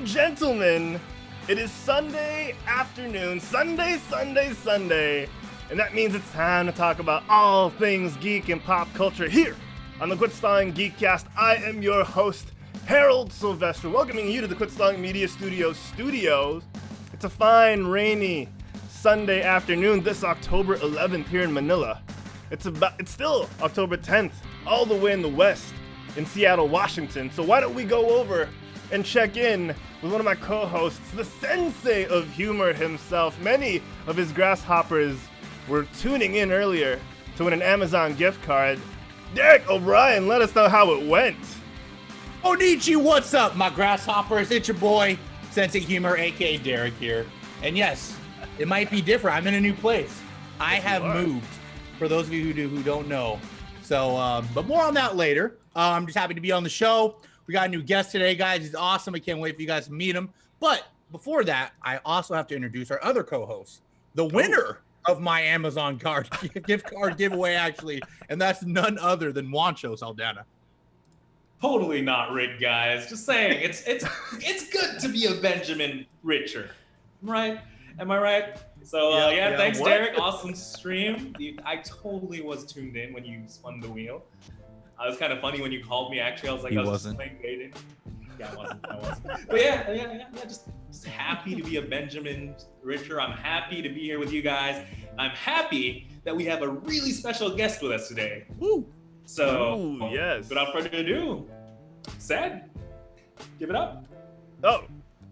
and gentlemen, it is Sunday afternoon, Sunday, and that means it's time to talk about all things geek and pop culture here on the Quit Stalling Geekcast. I am your host, Herald Silvestre, welcoming you to the Quit Stalling Media Studios. It's a fine, rainy Sunday afternoon this October 11th here in Manila. It's still October 10th, all the way in the west in Seattle, Washington. So why don't we go over and check in with one of my co-hosts, the sensei of humor himself. Many of his grasshoppers were tuning in earlier to win an Amazon gift card. Derek O'Brien, let us know how it went. Onichi, what's up, my grasshoppers? It's your boy, Sensei Humor, aka Derek here. And yes, it might be different. I'm in a new place. I have moved, for those of you who don't know. So, but more on that later. I'm just happy to be on the show. We got a new guest today, guys. He's awesome. I can't wait for you guys to meet him. But before that, I also have to introduce our other co-host, the winner of my Amazon gift card giveaway, actually. And that's none other than Juancho Saldana. Totally not rigged, guys. Just saying, it's good to be a Benjamin Richer, right? Am I right? So thanks, Derek. Awesome stream. I totally was tuned in when you spun the wheel. It was kind of funny when you called me. Actually, I was like, I was just playing waiting. Yeah, I wasn't. But yeah. Just happy to be a Benjamin Richer. I'm happy to be here with you guys. I'm happy that we have a really special guest with us today. Woo! So, yes. Without further ado, Cedr, give it up.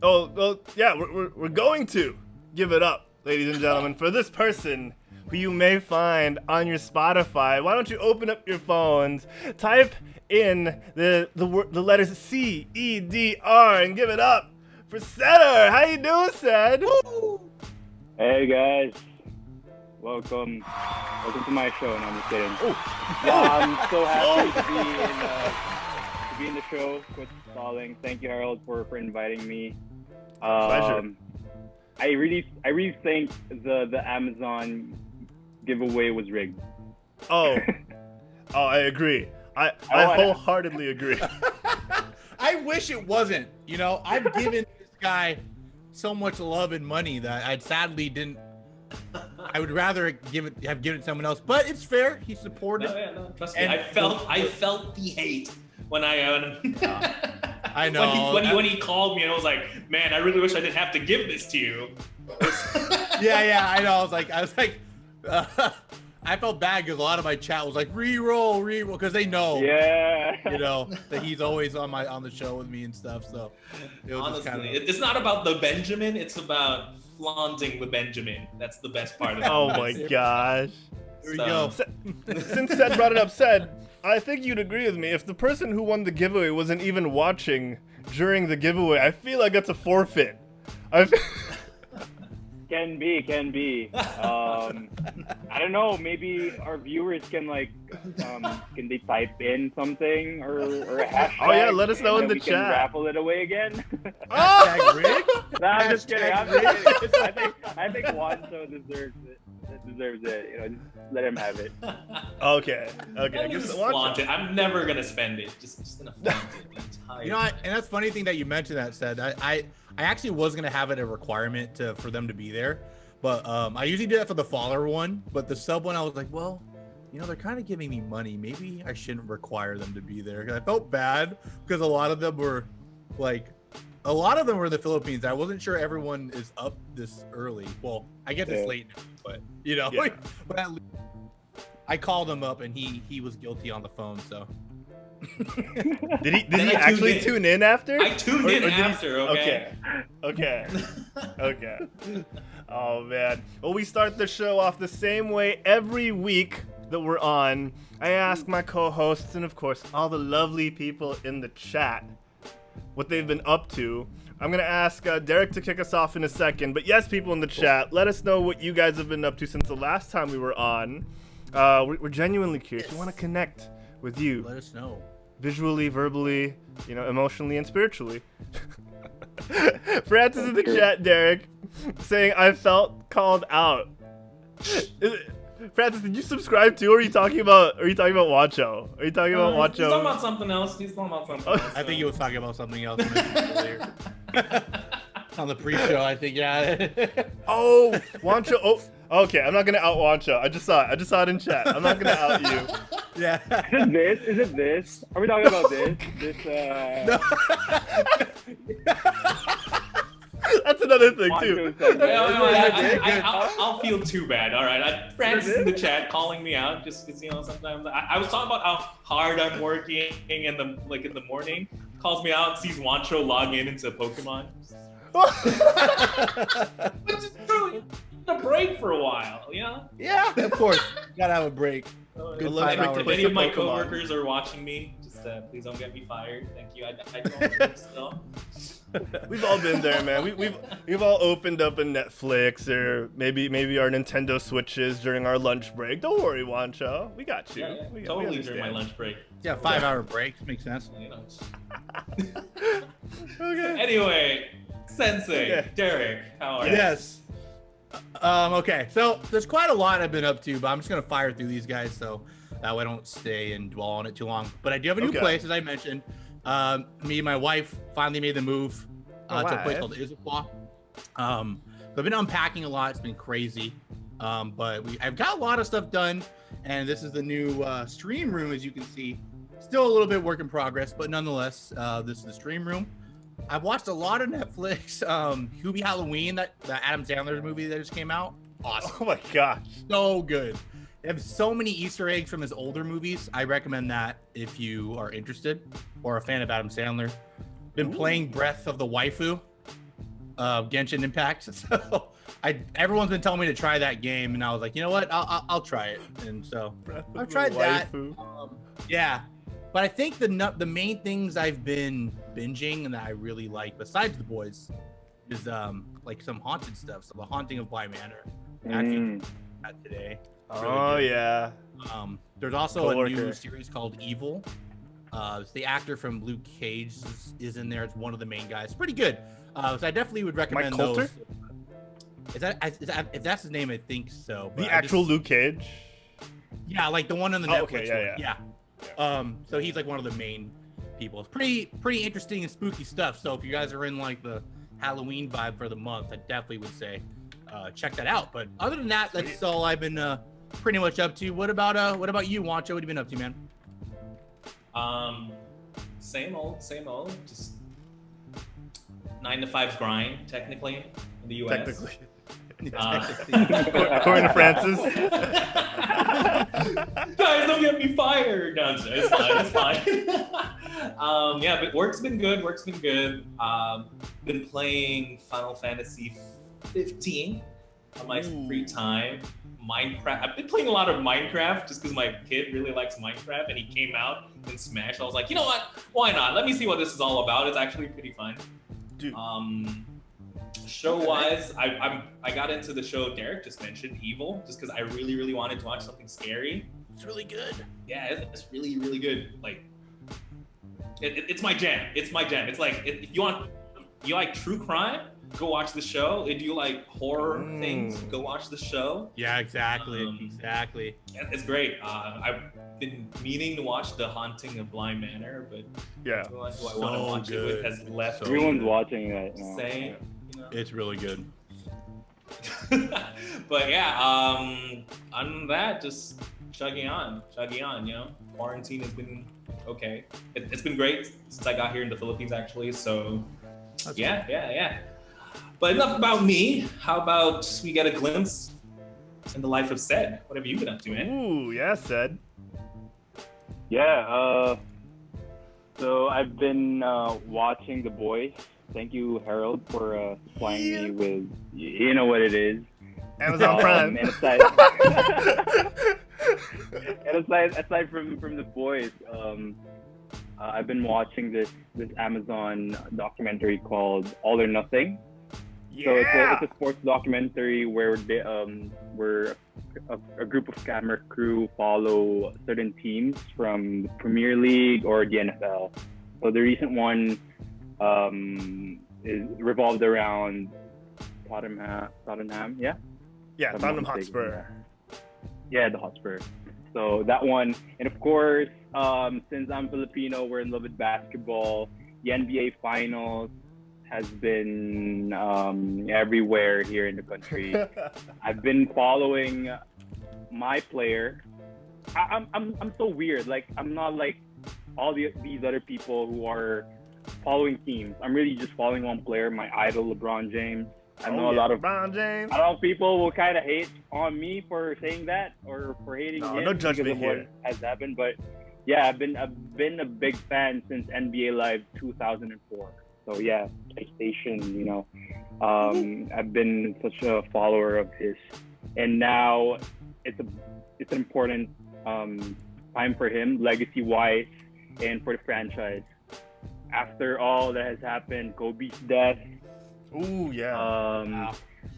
We're going to give it up, ladies and gentlemen, for this person who you may find on your Spotify. Why don't you open up your phones, type in the letters CEDR, and give it up for Cedr. How you doing, Cedr? Hey guys, welcome to my show. No, I'm just kidding. I'm so happy to be in the show. Quit Stalling. Thank you, Harold, for inviting me. Pleasure. I really think the Amazon giveaway was rigged. I agree. I wholeheartedly agree. I wish it wasn't. You know, I've given this guy so much love and money that I sadly didn't. I would rather have given it to someone else, but it's fair. He supported. No, trust me. I felt the hate when I know. when he called me and I was like, man, I really wish I didn't have to give this to you. Yeah, I know. I was like, I felt bad because a lot of my chat was like, re-roll, because they know, you know, that he's always on the show with me and stuff. So it was honestly, it's not about the Benjamin, it's about flaunting the Benjamin. That's the best part of it. Oh my gosh. Here we go. Since Cedr brought it up, Cedr, I think you'd agree with me. If the person who won the giveaway wasn't even watching during the giveaway, I feel like that's a forfeit. Can be. I don't know. Maybe our viewers can can they type in something or a hashtag? Oh yeah, let us know in the chat. Can raffle it away again. Hashtag Rick? No, I'm just kidding. I think Juancho deserves it. You know, just let him have it. Okay. Flaunt it. I'm never gonna spend it. Just gonna flaunt it. You know, and that's funny thing that you mentioned that, Cedr. I actually was gonna have it a requirement for them to be there, but I usually do that for the follower one. But the sub one, I was like, well, you know, they're kind of giving me money. Maybe I shouldn't require them to be there. I felt bad because a lot of them were in the Philippines. I wasn't sure everyone is up this early. Well, I guess it's late now, but you know, but at least I called him up and he was guilty on the phone. So. Did he actually tune in after? I tuned in after. Okay. Oh man. Well, we start the show off the same way every week that we're on. I ask my co-hosts and of course all the lovely people in the chat what they've been up to. I'm gonna ask Derek to kick us off in a second, but yes, people in the chat, let us know what you guys have been up to since the last time we were on. We're genuinely curious. We want to connect with you. Let us know. Visually, verbally, you know, emotionally, and spiritually. Francis in the chat, Derek, saying I felt called out. Francis, did you subscribe too? Or are you talking about Juancho? Are you talking about Juancho? He's talking about something else. I think he was talking about something else earlier. On the pre-show, I think, yeah. Oh, Juancho. Oh, okay. I'm not gonna out Juancho. I just saw it in chat. I'm not gonna out you. Yeah. Is it this? Are we talking about this? No. That's another thing too. I'll feel too bad. All right, Francis in the chat calling me out just because sometimes I was talking about how hard I'm working in the morning. Calls me out, sees Juancho log into Pokemon. But it's true. A break for a while, Yeah, of course. Gotta have a break. Good If any of my coworkers are watching me, just please don't get me fired. Thank you. I don't work still. We've all been there, man. We've all opened up a Netflix or maybe our Nintendo Switches during our lunch break. Don't worry, Juancho. We got you. Yeah, we totally during my lunch break. Yeah, 5-hour breaks makes sense. Okay. Anyway, Sensei, Derek, how are you? Yes. Okay, so there's quite a lot I've been up to, but I'm just gonna fire through these guys so that way I don't stay and dwell on it too long. But I do have a new place, as I mentioned. Me and my wife finally made the move to a place called Issaquah. So I've been unpacking a lot. It's been crazy, but I've got a lot of stuff done, and this is the new stream room, as you can see. Still a little bit work in progress, but nonetheless, this is the stream room. I've watched a lot of Netflix. Hubie Halloween, that Adam Sandler movie that just came out. Awesome. Oh my gosh. So good. They have so many Easter eggs from his older movies. I recommend that if you are interested or a fan of Adam Sandler. Been playing Breath of the Waifu, Genshin Impact. So everyone's been telling me to try that game, and I was like, you know what? I'll try it. And so I've tried that. Yeah. But I think the main things I've been binging and that I really like, besides The Boys, is like some haunted stuff. So The Haunting of Bly Manor. Actually, that today. Really yeah. There's also a new series called Evil. It's the actor from Luke Cage is in there. It's one of the main guys. It's pretty good. So I definitely would recommend those. If that's his name, I think so. The actual Luke Cage? Yeah, like the one on the Netflix. Okay, yeah. So he's like one of the main people. It's pretty interesting and spooky stuff. So if you guys are in like the Halloween vibe for the month, I definitely would say check that out. But other than that, that's all I've been pretty much up to. What about you, Juancho? What have you been up to, man? Same old. Just 9-to-5 grind, technically, in the US. Technically. According to Francis. Guys, don't get me fired. No, it's fine. Yeah, but work's been good. Been playing Final Fantasy 15 on my free time. Minecraft. I've been playing a lot of Minecraft just because my kid really likes Minecraft and he came out and smashed. I was like, you know what? Why not? Let me see what this is all about. It's actually pretty fun. Dude. Show-wise, I got into the show Derek just mentioned, Evil, just because I really, really wanted to watch something scary. It's really good. Yeah, it's really, really good. Like, it's my jam. It's like if you like true crime, go watch the show. If you like horror things, go watch the show. Yeah, exactly. It's great. I've been meaning to watch The Haunting of Bly Manor, but yeah, who I want to watch it with has left. Everyone's watching that now. Same. It's really good. But yeah, other than that, just chugging on, Quarantine has been okay. It's been great since I got here in the Philippines, actually. So That's yeah. But enough about me. How about we get a glimpse in the life of Ced? What have you been up to, man? Ooh, yeah, Ced. Yeah, so I've been watching The Boys. Thank you, Herald, for supplying me with, you know what it is. Amazon Prime. And aside from The Boys, I've been watching this Amazon documentary called All or Nothing. Yeah. So it's a sports documentary where a group of camera crew follow certain teams from the Premier League or the NFL. So the recent one is revolved around Tottenham, yeah? Yeah, Tottenham Hotspur. Yeah, the Hotspur. So that one, and of course, since I'm Filipino, we're in love with basketball. The NBA Finals has been everywhere here in the country. I've been following my player. I'm so weird. Like, I'm not like all these other people who are following teams. I'm really just following one player, my idol, LeBron James. I know a lot of people will kind of hate on me for saying that or for hating him no because judgment of what here. has happened. But yeah, I've been a big fan since NBA Live 2004. So yeah, PlayStation. You know, I've been such a follower of his, and now it's an important time for him, legacy-wise, and for the franchise. After all that has happened, Kobe's death. Ooh, yeah.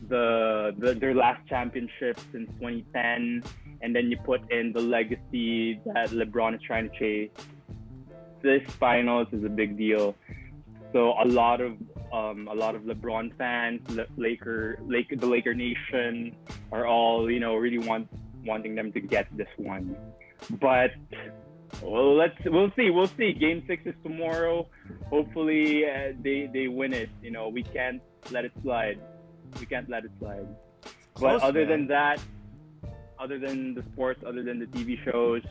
Their last championship since 2010, and then you put in the legacy that LeBron is trying to chase. This finals is a big deal. So a lot of LeBron fans, the Laker Nation, are all really wanting them to get this one. But well, we'll see. Game 6 is tomorrow. Hopefully, they win it. You know, we can't let it slide. Close, but other man. than that, other than the sports, other than the TV shows,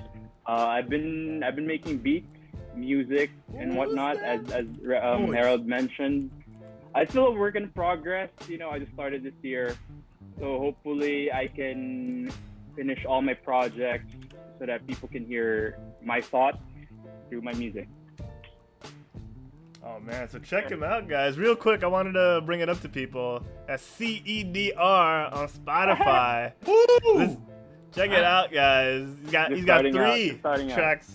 I've been making beats, music, and whatnot. As Herald mentioned, I still a work in progress. You know, I just started this year, so hopefully I can finish all my projects so that people can hear my thoughts through my music. Oh man, so check him out, guys. Real quick, I wanted to bring it up to people. That's Cedr on Spotify. Check it out, guys. He's got three tracks.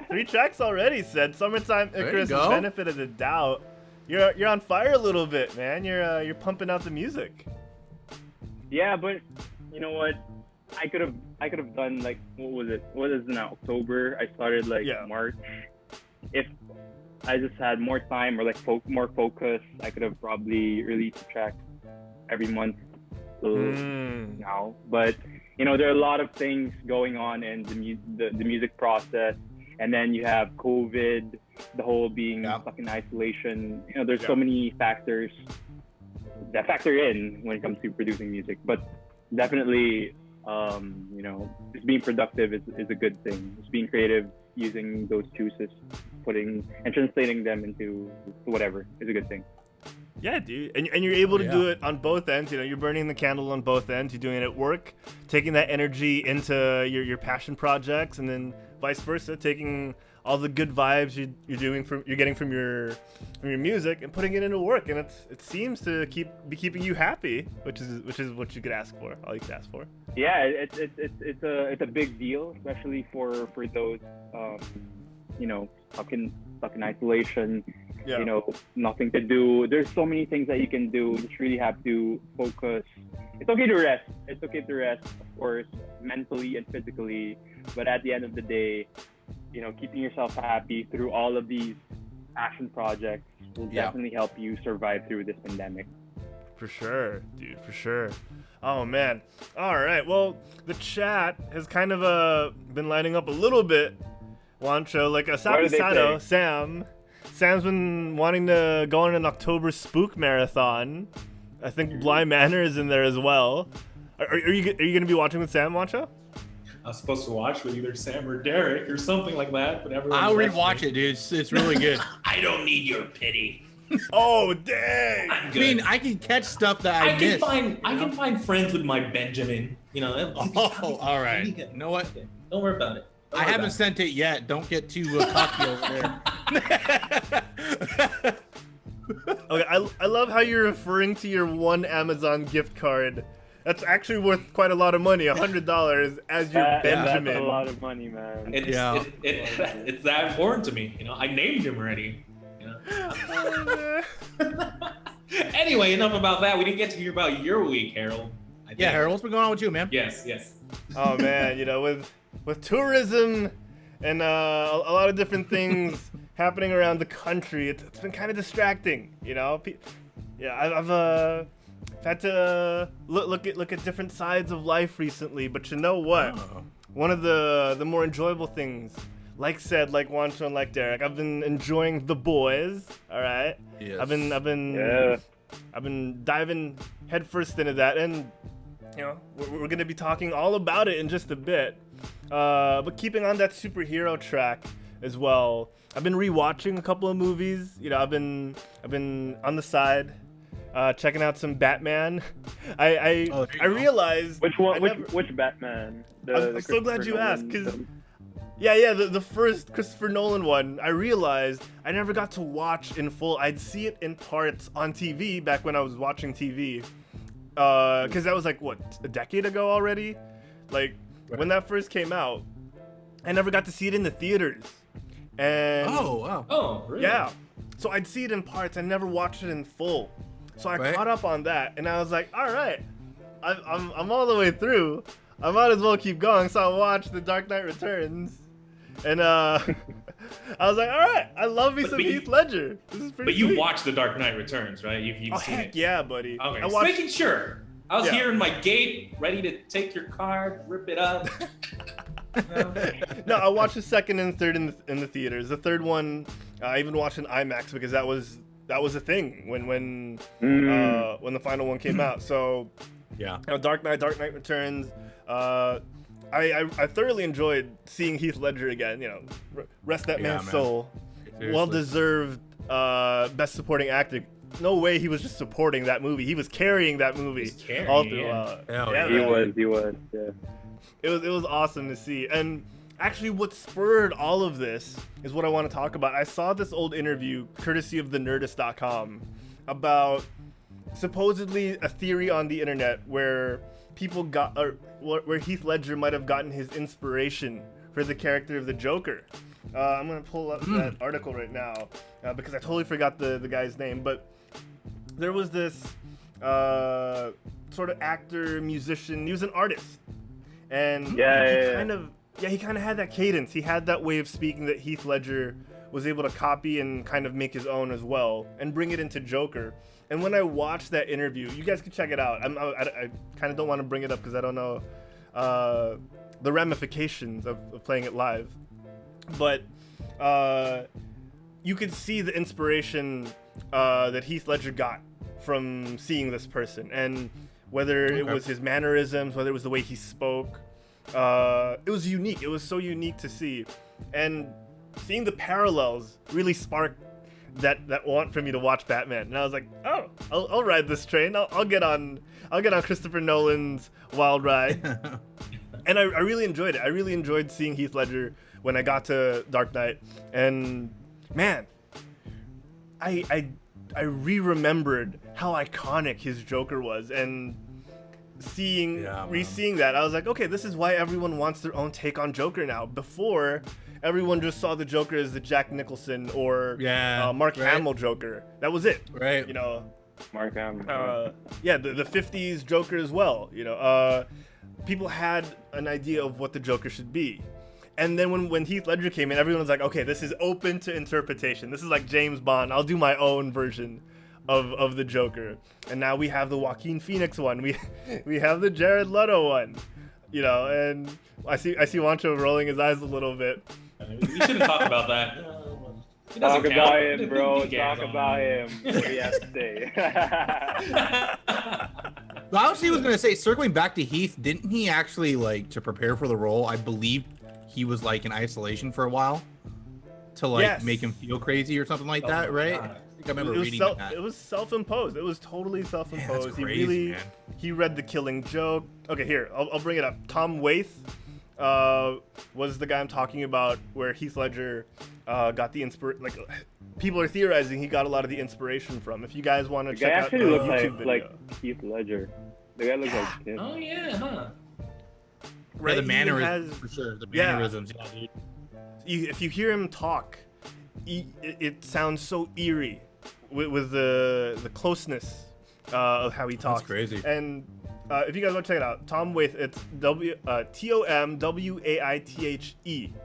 3 tracks already. Said Summertime Icarus with benefit of the doubt. You're on fire a little bit, man. You're pumping out the music. Yeah, but you know what? I could have done like what is it now? October. I started March. If I just had more time or more focus, I could have probably released a track every month till now. But you know, there are a lot of things going on in the music process, and then you have COVID, the whole being stuck in isolation. You know, there's so many factors that factor in when it comes to producing music. But definitely, you know, just being productive is a good thing. Just being creative, using those juices, putting and translating them into whatever is a good thing. Yeah, dude, and you're able to do it on both ends. You know, you're burning the candle on both ends. You're doing it at work, taking that energy into your passion projects, and then vice versa, taking all the good vibes you're getting from your music and putting it into work. And it seems to be keeping you happy, which is what you could ask for. All you could ask for. Yeah, it's a big deal, especially for those you know, stuck in isolation. Yeah. You know, nothing to do. There's so many things that you can do. You just really have to focus. It's okay to rest. Of course, mentally and physically. But at the end of the day, you know, keeping yourself happy through all of these passion projects will definitely help you survive through this pandemic. For sure, dude, for sure. Oh, man. All right, well, the chat has kind of been lighting up a little bit, Juancho. Like, Asabi Sato, Sam's been wanting to go on an October spook marathon. I think Bly Manor is in there as well. Are you going to be watching with Sam, Juancho? I was supposed to watch with either Sam or Derek or something like that, but I'll rewatch it, dude. It's really good. I don't need your pity. Oh, dang! I mean, I can catch stuff that I missed. I can find friends with my Benjamin. You know. Oh, all right. You know what? Don't worry about it. I haven't sent it yet. Don't get too cocky over there. Okay, I love how you're referring to your one Amazon gift card. That's actually worth quite a lot of money, $100 as your Benjamin. That's a lot of money, man. It's that important to me. You know, I named him already. You know? Anyway, enough about that. We didn't get to hear about your week, Harold. Yeah, Harold, what's been going on with you, man? Yes. Oh man, you know, with tourism and a lot of different things happening around the country, it's been kind of distracting. You know, I've had to look at different sides of life recently. But you know what? One of the more enjoyable things, like Juancho and like Derek, I've been enjoying The Boys. All right. Yes. I've been diving headfirst into that, and we're gonna be talking all about it in just a bit. But keeping on that superhero track as well, I've been rewatching a couple of movies. I've been on the side, checking out some Batman. I realized which one? Which Batman? I'm so glad you asked, because the first Christopher Nolan one, I realized I never got to watch in full. I'd see it in parts on TV back when I was watching TV, because that was like a decade ago already. Like when that first came out, I never got to see it in the theaters. And really? Yeah, so I'd see it in parts. I never watched it in full. So I caught up on that, and I was like, all right, I'm all the way through. I might as well keep going. So I watched The Dark Knight Returns, and I was like, all right, I love me some Heath Ledger. This is pretty. But you sweet. watched The Dark Knight Returns, right? You've seen heck it. Yeah, buddy. Okay, I watched... making sure. I was here in my gate, ready to take your card, rip it up. No, I watched the second and third in the theaters. The third one, I even watched in IMAX because that was a thing when the final one came out. So Dark Knight Returns. I thoroughly enjoyed seeing Heath Ledger again. Rest that man's soul. Well deserved best supporting actor. No way he was just supporting that movie. He was carrying that movie all through. He was. Yeah. It was awesome to see. And actually what spurred all of this is what I want to talk about. I saw this old interview courtesy of thenerdist.com about supposedly a theory on the internet where where Heath Ledger might have gotten his inspiration for the character of the Joker. I'm going to pull up that article right now because I totally forgot the guy's name, but there was this sort of actor, musician, he was an artist. And he kind of had that cadence. He had that way of speaking that Heath Ledger was able to copy and kind of make his own as well and bring it into Joker. And when I watched that interview, you guys can check it out. I kind of don't want to bring it up because I don't know the ramifications of playing it live. But you could see the inspiration that Heath Ledger got from seeing this person. And whether it was his mannerisms, whether it was the way he spoke, it was unique. It was so unique to see. And seeing the parallels really sparked that want for me to watch Batman. And I was like, oh, I'll ride this train. I'll get on Christopher Nolan's wild ride. And I really enjoyed it. I really enjoyed seeing Heath Ledger when I got to Dark Knight. And man, I re-remembered how iconic his Joker was, and re-seeing that, I was like, okay, this is why everyone wants their own take on Joker now. Before, everyone just saw the Joker as the Jack Nicholson or Mark Hamill Joker. That was it. Right. Mark Hamill. The 50s Joker as well. People had an idea of what the Joker should be. And then when Heath Ledger came in, everyone was like, okay, this is open to interpretation. This is like James Bond. I'll do my own version of the Joker. And now we have the Joaquin Phoenix one. We have the Jared Leto one. And I see Juancho rolling his eyes a little bit. We shouldn't talk about that. Talk about him, bro. Talk about him. What do you have to say? I was going to say, circling back to Heath, didn't he actually, to prepare for the role, I believe he was, in isolation for a while to, make him feel crazy or something like that, right? I think I remember reading that. It was self-imposed. It was totally self-imposed. That's crazy, he read The Killing Joke. Okay, here, I'll bring it up. Tom Waits was the guy I'm talking about, where Heath Ledger got the people are theorizing he got a lot of the inspiration from. If you guys want to check out the YouTube video. Like Heath Ledger. The guy looks like him. Oh yeah, huh? Right, the mannerisms for sure. The mannerisms, dude. If you hear him talk, it sounds so eerie with the closeness of how he talks. That's crazy. And if you guys want to check it out, Tom Waits, it's TOMWAITHE,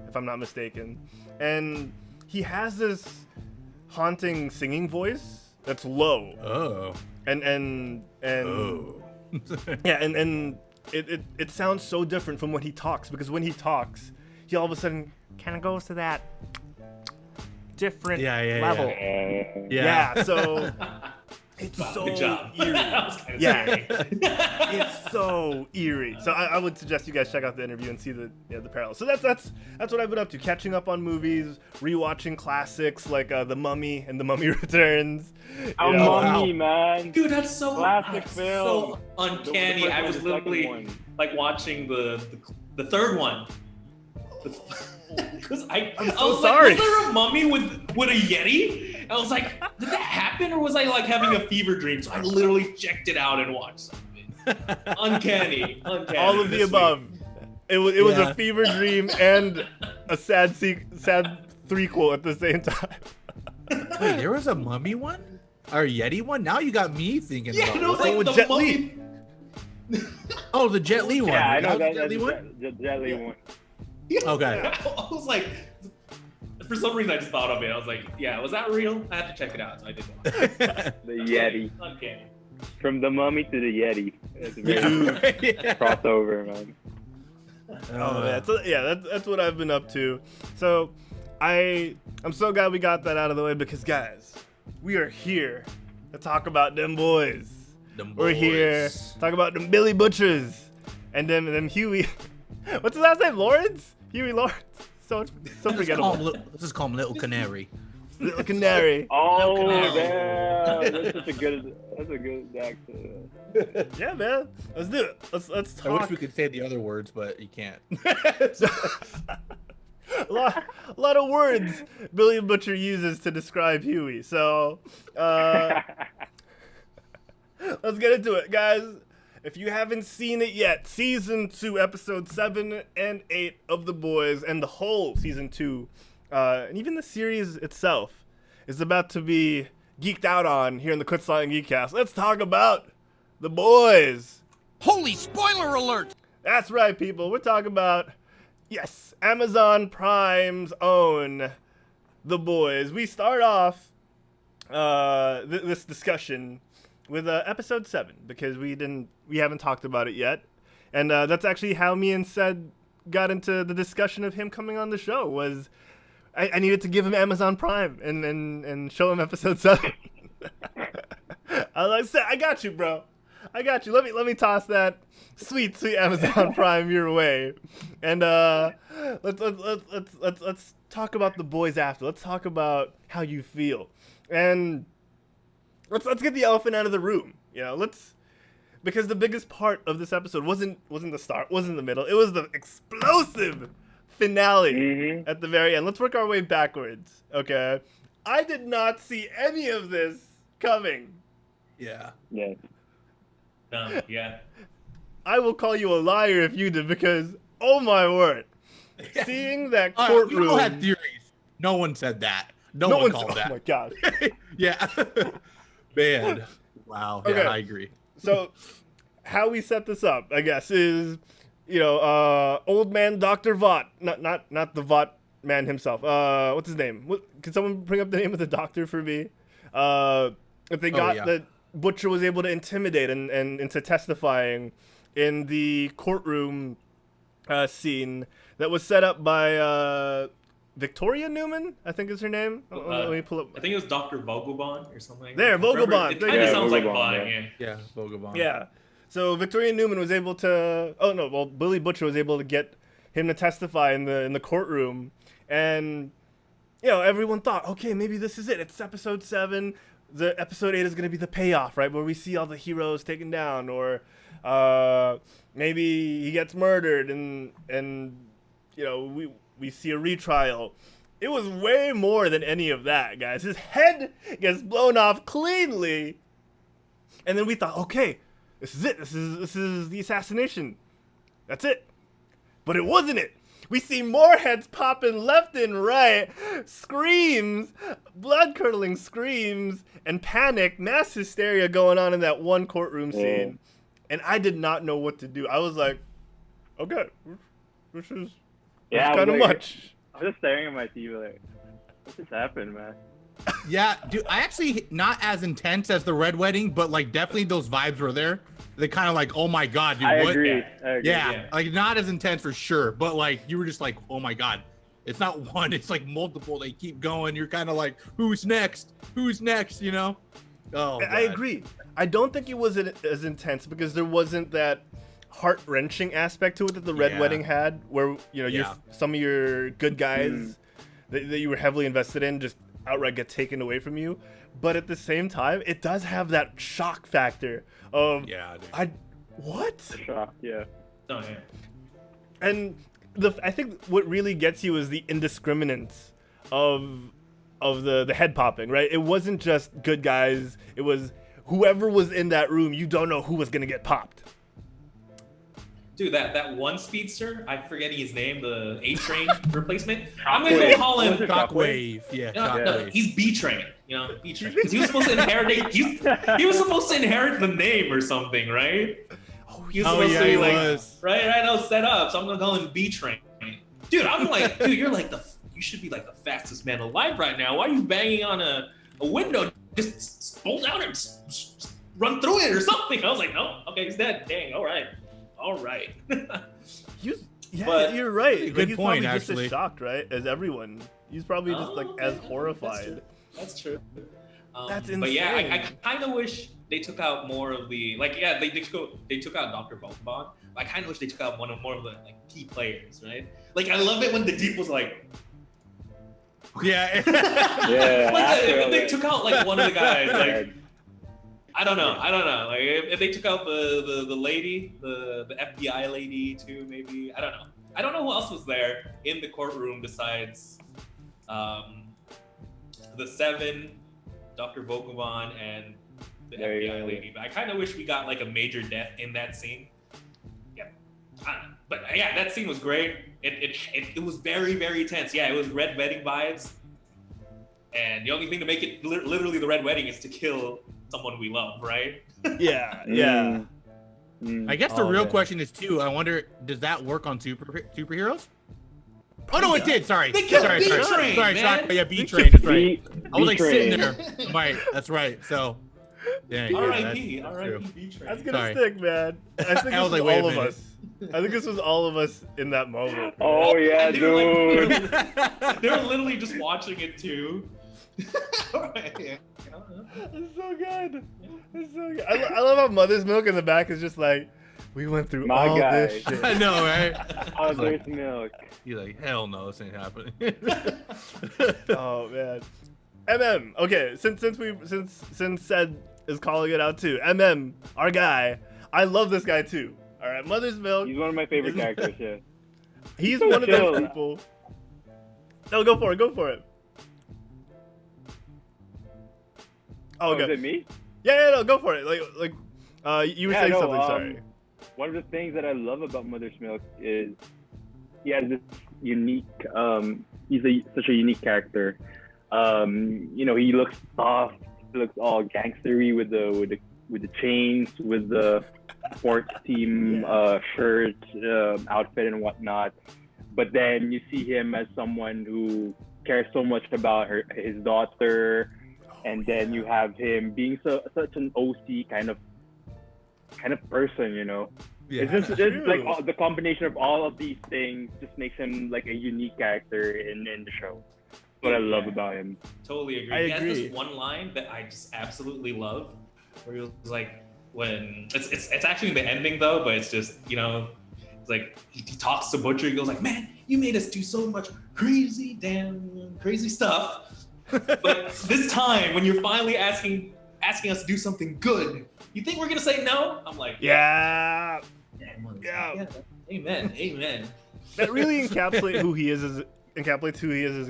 if I'm not mistaken. And he has this haunting singing voice that's low. Oh. And yeah, and it sounds so different from when he talks, because when he talks, he all of a sudden kind of goes to that different level. Yeah, so it's so Good job. eerie. That was kinda Yeah, scary. it's so eerie. So I would suggest you guys check out the interview and see the parallels. So that's what I've been up to, catching up on movies, rewatching classics like The Mummy and The Mummy Returns. Mummy, man. Dude, that's so Classic that's film. so uncanny. The I was first one, the second literally one. like watching the third one. Because I I'm was so like, sorry. was there a mummy with a Yeti? I was like, did that happen, or was I like having a fever dream? So I literally checked it out and watched some of it. Uncanny. All of the this above. week. It was a fever dream and a sad threequel at the same time. Wait, there was a mummy one? Or a Yeti one? Now you got me thinking Yeah, about no, it. like with the Jet mummy. Oh, the Jet Li one. Yeah, I know the that. Jet That's Li the one? Jet Li one. Okay. I was like, for some reason I just thought of it. I was like, yeah, was that real? I had to check it out, so I did that. The Yeti. Uncanny. From the Mummy to the Yeti. It's a very crossover, man. Oh man, so, yeah, that's what I've been up to. So I'm so glad we got that out of the way, because guys, we are here to talk about them boys. We're here to talk about them Billy Butchers and them Huey. What's his last name? Lawrence? Huey Lawrence. So forgettable. Let's just call him Little Canary. Little Canary. Oh, Canary. damn. That's a good accent. Yeah, man. Let's do it. Let's talk. I wish we could say the other words, but you can't. a lot of words Billy Butcher uses to describe Huey. So, let's get into it, guys. If you haven't seen it yet, Season 2, Episodes 7 and 8 of The Boys, and the whole Season 2, and even the series itself, is about to be geeked out on here in the Quit Stalling Geekcast. Let's talk about The Boys. Holy spoiler alert! That's right, people. We're talking about, yes, Amazon Prime's own The Boys. We start off this discussion with episode 7, because we haven't talked about it yet, and that's actually how me and Ced got into the discussion of him coming on the show. Was I needed to give him Amazon Prime and show him episode 7. I was like, Ced, I got you, bro. I got you. Let me toss that sweet Amazon Prime your way, and let's talk about The Boys after. Let's talk about how you feel, and let's get the elephant out of the room. Because the biggest part of this episode wasn't the start, wasn't the middle. It was the explosive finale at the very end. Let's work our way backwards. Okay, I did not see any of this coming. Yeah. Yeah. Yeah. I will call you a liar if you did, because oh my word, seeing that courtroom. We all had theories. No one said that. No one called that. Oh my god. Yeah. Man. Wow. Okay. Yeah, I agree. So, how we set this up, I guess, is old man Dr. Vought, not the Vought man himself. What's his name? Can someone bring up the name of the doctor for me? If they got that Butcher was able to intimidate and into testifying in the courtroom scene that was set up by Victoria Newman, I think is her name. Let me pull up. I think it was Dr. Vogelbond or something. There, Vogelbond. It kind of sounds like Vogelbond, Vaughn, Yeah, Vogabond. Yeah. So Victoria Newman was able to. Oh no! Well, Billy Butcher was able to get him to testify in the courtroom, and everyone thought, okay, maybe this is it. It's episode 7. The episode 8 is gonna be the payoff, right, where we see all the heroes taken down, or maybe he gets murdered, and we see a retrial. It was way more than any of that, guys. His head gets blown off cleanly, and then we thought, okay, this is it. This is the assassination. That's it. But it wasn't it. We see more heads popping left and right, screams, blood-curdling screams, and panic, mass hysteria going on in that one courtroom scene. And I did not know what to do. I was like, okay, this is kind of much. I was just staring at my TV like, what just happened, man? Yeah, dude, I actually not as intense as the Red Wedding, but like definitely those vibes were there. they kind of like, oh my god, dude, I what? agree. Yeah, like not as intense for sure, but like you were just like, oh my god, it's not one, it's like multiple. They keep going. You're kind of like, who's next? Who's next? You know? Oh, I agree. I don't think it was as intense because there wasn't that heart-wrenching aspect to it that the Red Wedding had, where some of your good guys that you were heavily invested in just outright get taken away from you. But at the same time, it does have that shock factor of what? Shock, yeah. Oh, yeah. And I think what really gets you is the indiscriminance of the head popping, right? It wasn't just good guys. It was whoever was in that room. You don't know who was gonna get popped. Dude, that one speedster, I'm forgetting his name, the A-Train replacement. I'm gonna go call him Shockwave. Yeah, no, he's B-Train. B-Train. Because he was supposed to inherit. He was supposed to inherit the name or something, right? He was supposed to be like, right. I was set up, so I'm gonna call him B-Train. Dude, I'm like, dude, you should be like the fastest man alive right now. Why are you banging on a window? Just pull down and run through it or something. I was like, no, okay, he's dead. Dang, all right. But you're right. Good he's point, probably actually. just as shocked, right, as everyone. He's probably just like as horrified. That's true. That's insane. But yeah, I kind of wish they took out more of the they took out Dr. Volkbon. I kind of wish they took out more of the key players, right? Like I love it when the Deep was like, yeah. They took out one of the guys, like. I don't know. Like if they took out the lady, the FBI lady too, maybe. I don't know. I don't know who else was there in the courtroom besides the 7, Dr. Volkman, and the FBI lady. But I kind of wish we got a major death in that scene. Yeah. I don't know. But yeah, that scene was great. It was very, very tense. Yeah, it was Red Wedding vibes. And the only thing to make it literally the Red Wedding is to kill someone we love, right? Yeah. I guess the real question is too. I wonder, does that work on superheroes? Oh no, it did. Sorry. They killed sorry. man. Yeah, B-Train. That's right. I was B-Train. sitting there. Right. That's right. So. Yeah. R.I.P. B-Train. That's gonna stick, man. I think this was all of us. I think this was all of us in that moment. Oh yeah, dude. They were literally just watching it too. It's so good. It's so good. I love how Mother's Milk in the back is just like, we went through all this shit. I know, right? Mother's Milk. He's like, hell no, this ain't happening. Oh man. MM. Okay, since Ced is calling it out too. MM, our guy. I love this guy too. All right, Mother's Milk. He's one of my favorite characters. Yeah. He's one of those people. No, go for it. Oh, is it me? Yeah, no, go for it. You were saying something. Sorry. One of the things that I love about Mother's Milk is he has this unique. He's such a unique character. He looks soft. He looks all gangstery with the chains, with the sports team shirt, outfit, and whatnot. But then you see him as someone who cares so much about his daughter. And then you have him being such an OC kind of person, Yeah. It's just like the combination of all of these things just makes him like a unique character in the show. That's what I love about him. Totally agree. He has this one line that I just absolutely love, where he was like, when it's actually the ending though, but it's just it's like he talks to Butcher. He goes like, "Man, you made us do so much crazy stuff." But this time, when you're finally asking us to do something good, you think we're gonna say no? I'm like, yeah. Amen. That really encapsulates who he is as a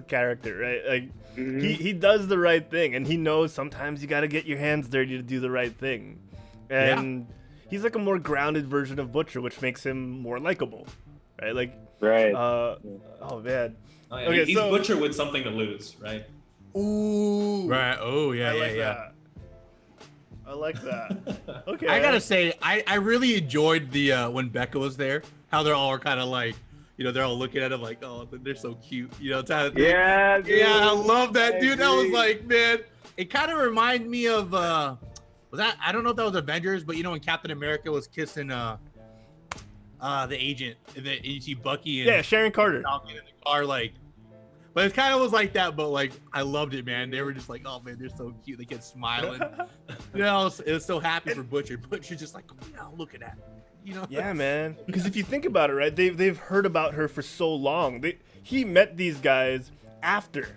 character, right? Like he does the right thing, and he knows sometimes you got to get your hands dirty to do the right thing, and he's like a more grounded version of Butcher, which makes him more likable, right? Like, right. Oh man. Oh, yeah. Okay, he's Butcher with something to lose, right? Ooh. Right. Oh, yeah, I like that. Okay. I gotta say, I really enjoyed the when Becca was there, how they're all kind of like, they're all looking at him like, oh, they're so cute, kind of thing. Yeah, dude. Yeah, I love that, dude. That was like, man, it kind of reminded me of Was that? I don't know if that was Avengers, but you know when Captain America was kissing the agent, and you see Bucky and Yeah, Sharon Carter. Falcon in the car, like. But it kind of was like that, but like I loved it, man. They were just like, oh man, they're so cute. They kept smiling. You know, it was so happy for Butcher. Butcher's just like, oh, yeah, look at that. You know? Yeah, man. Because if you think about it, right, they've heard about her for so long. He met these guys after.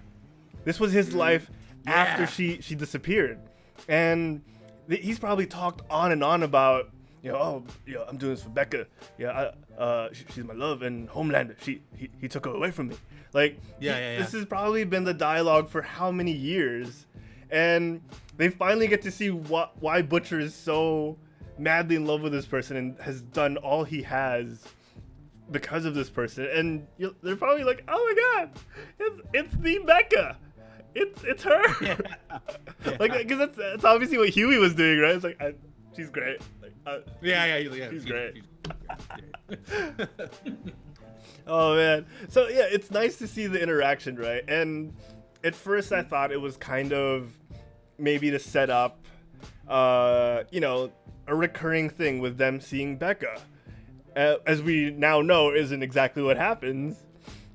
This was his life after she disappeared, and he's probably talked on and on about, I'm doing this for Becca. Yeah, she's my love, and Homelander. He took her away from me. Like, this has probably been the dialogue for how many years, and they finally get to see why Butcher is so madly in love with this person and has done all he has because of this person. And they're probably like, oh my god, it's the Becca. It's her. Yeah. Like, because that's obviously what Huey was doing, right? It's like, she's great. Like, she's great. Oh man. So yeah, it's nice to see the interaction, right? And at first I thought it was kind of maybe to set up a recurring thing with them seeing Becca. As we now know, isn't exactly what happens,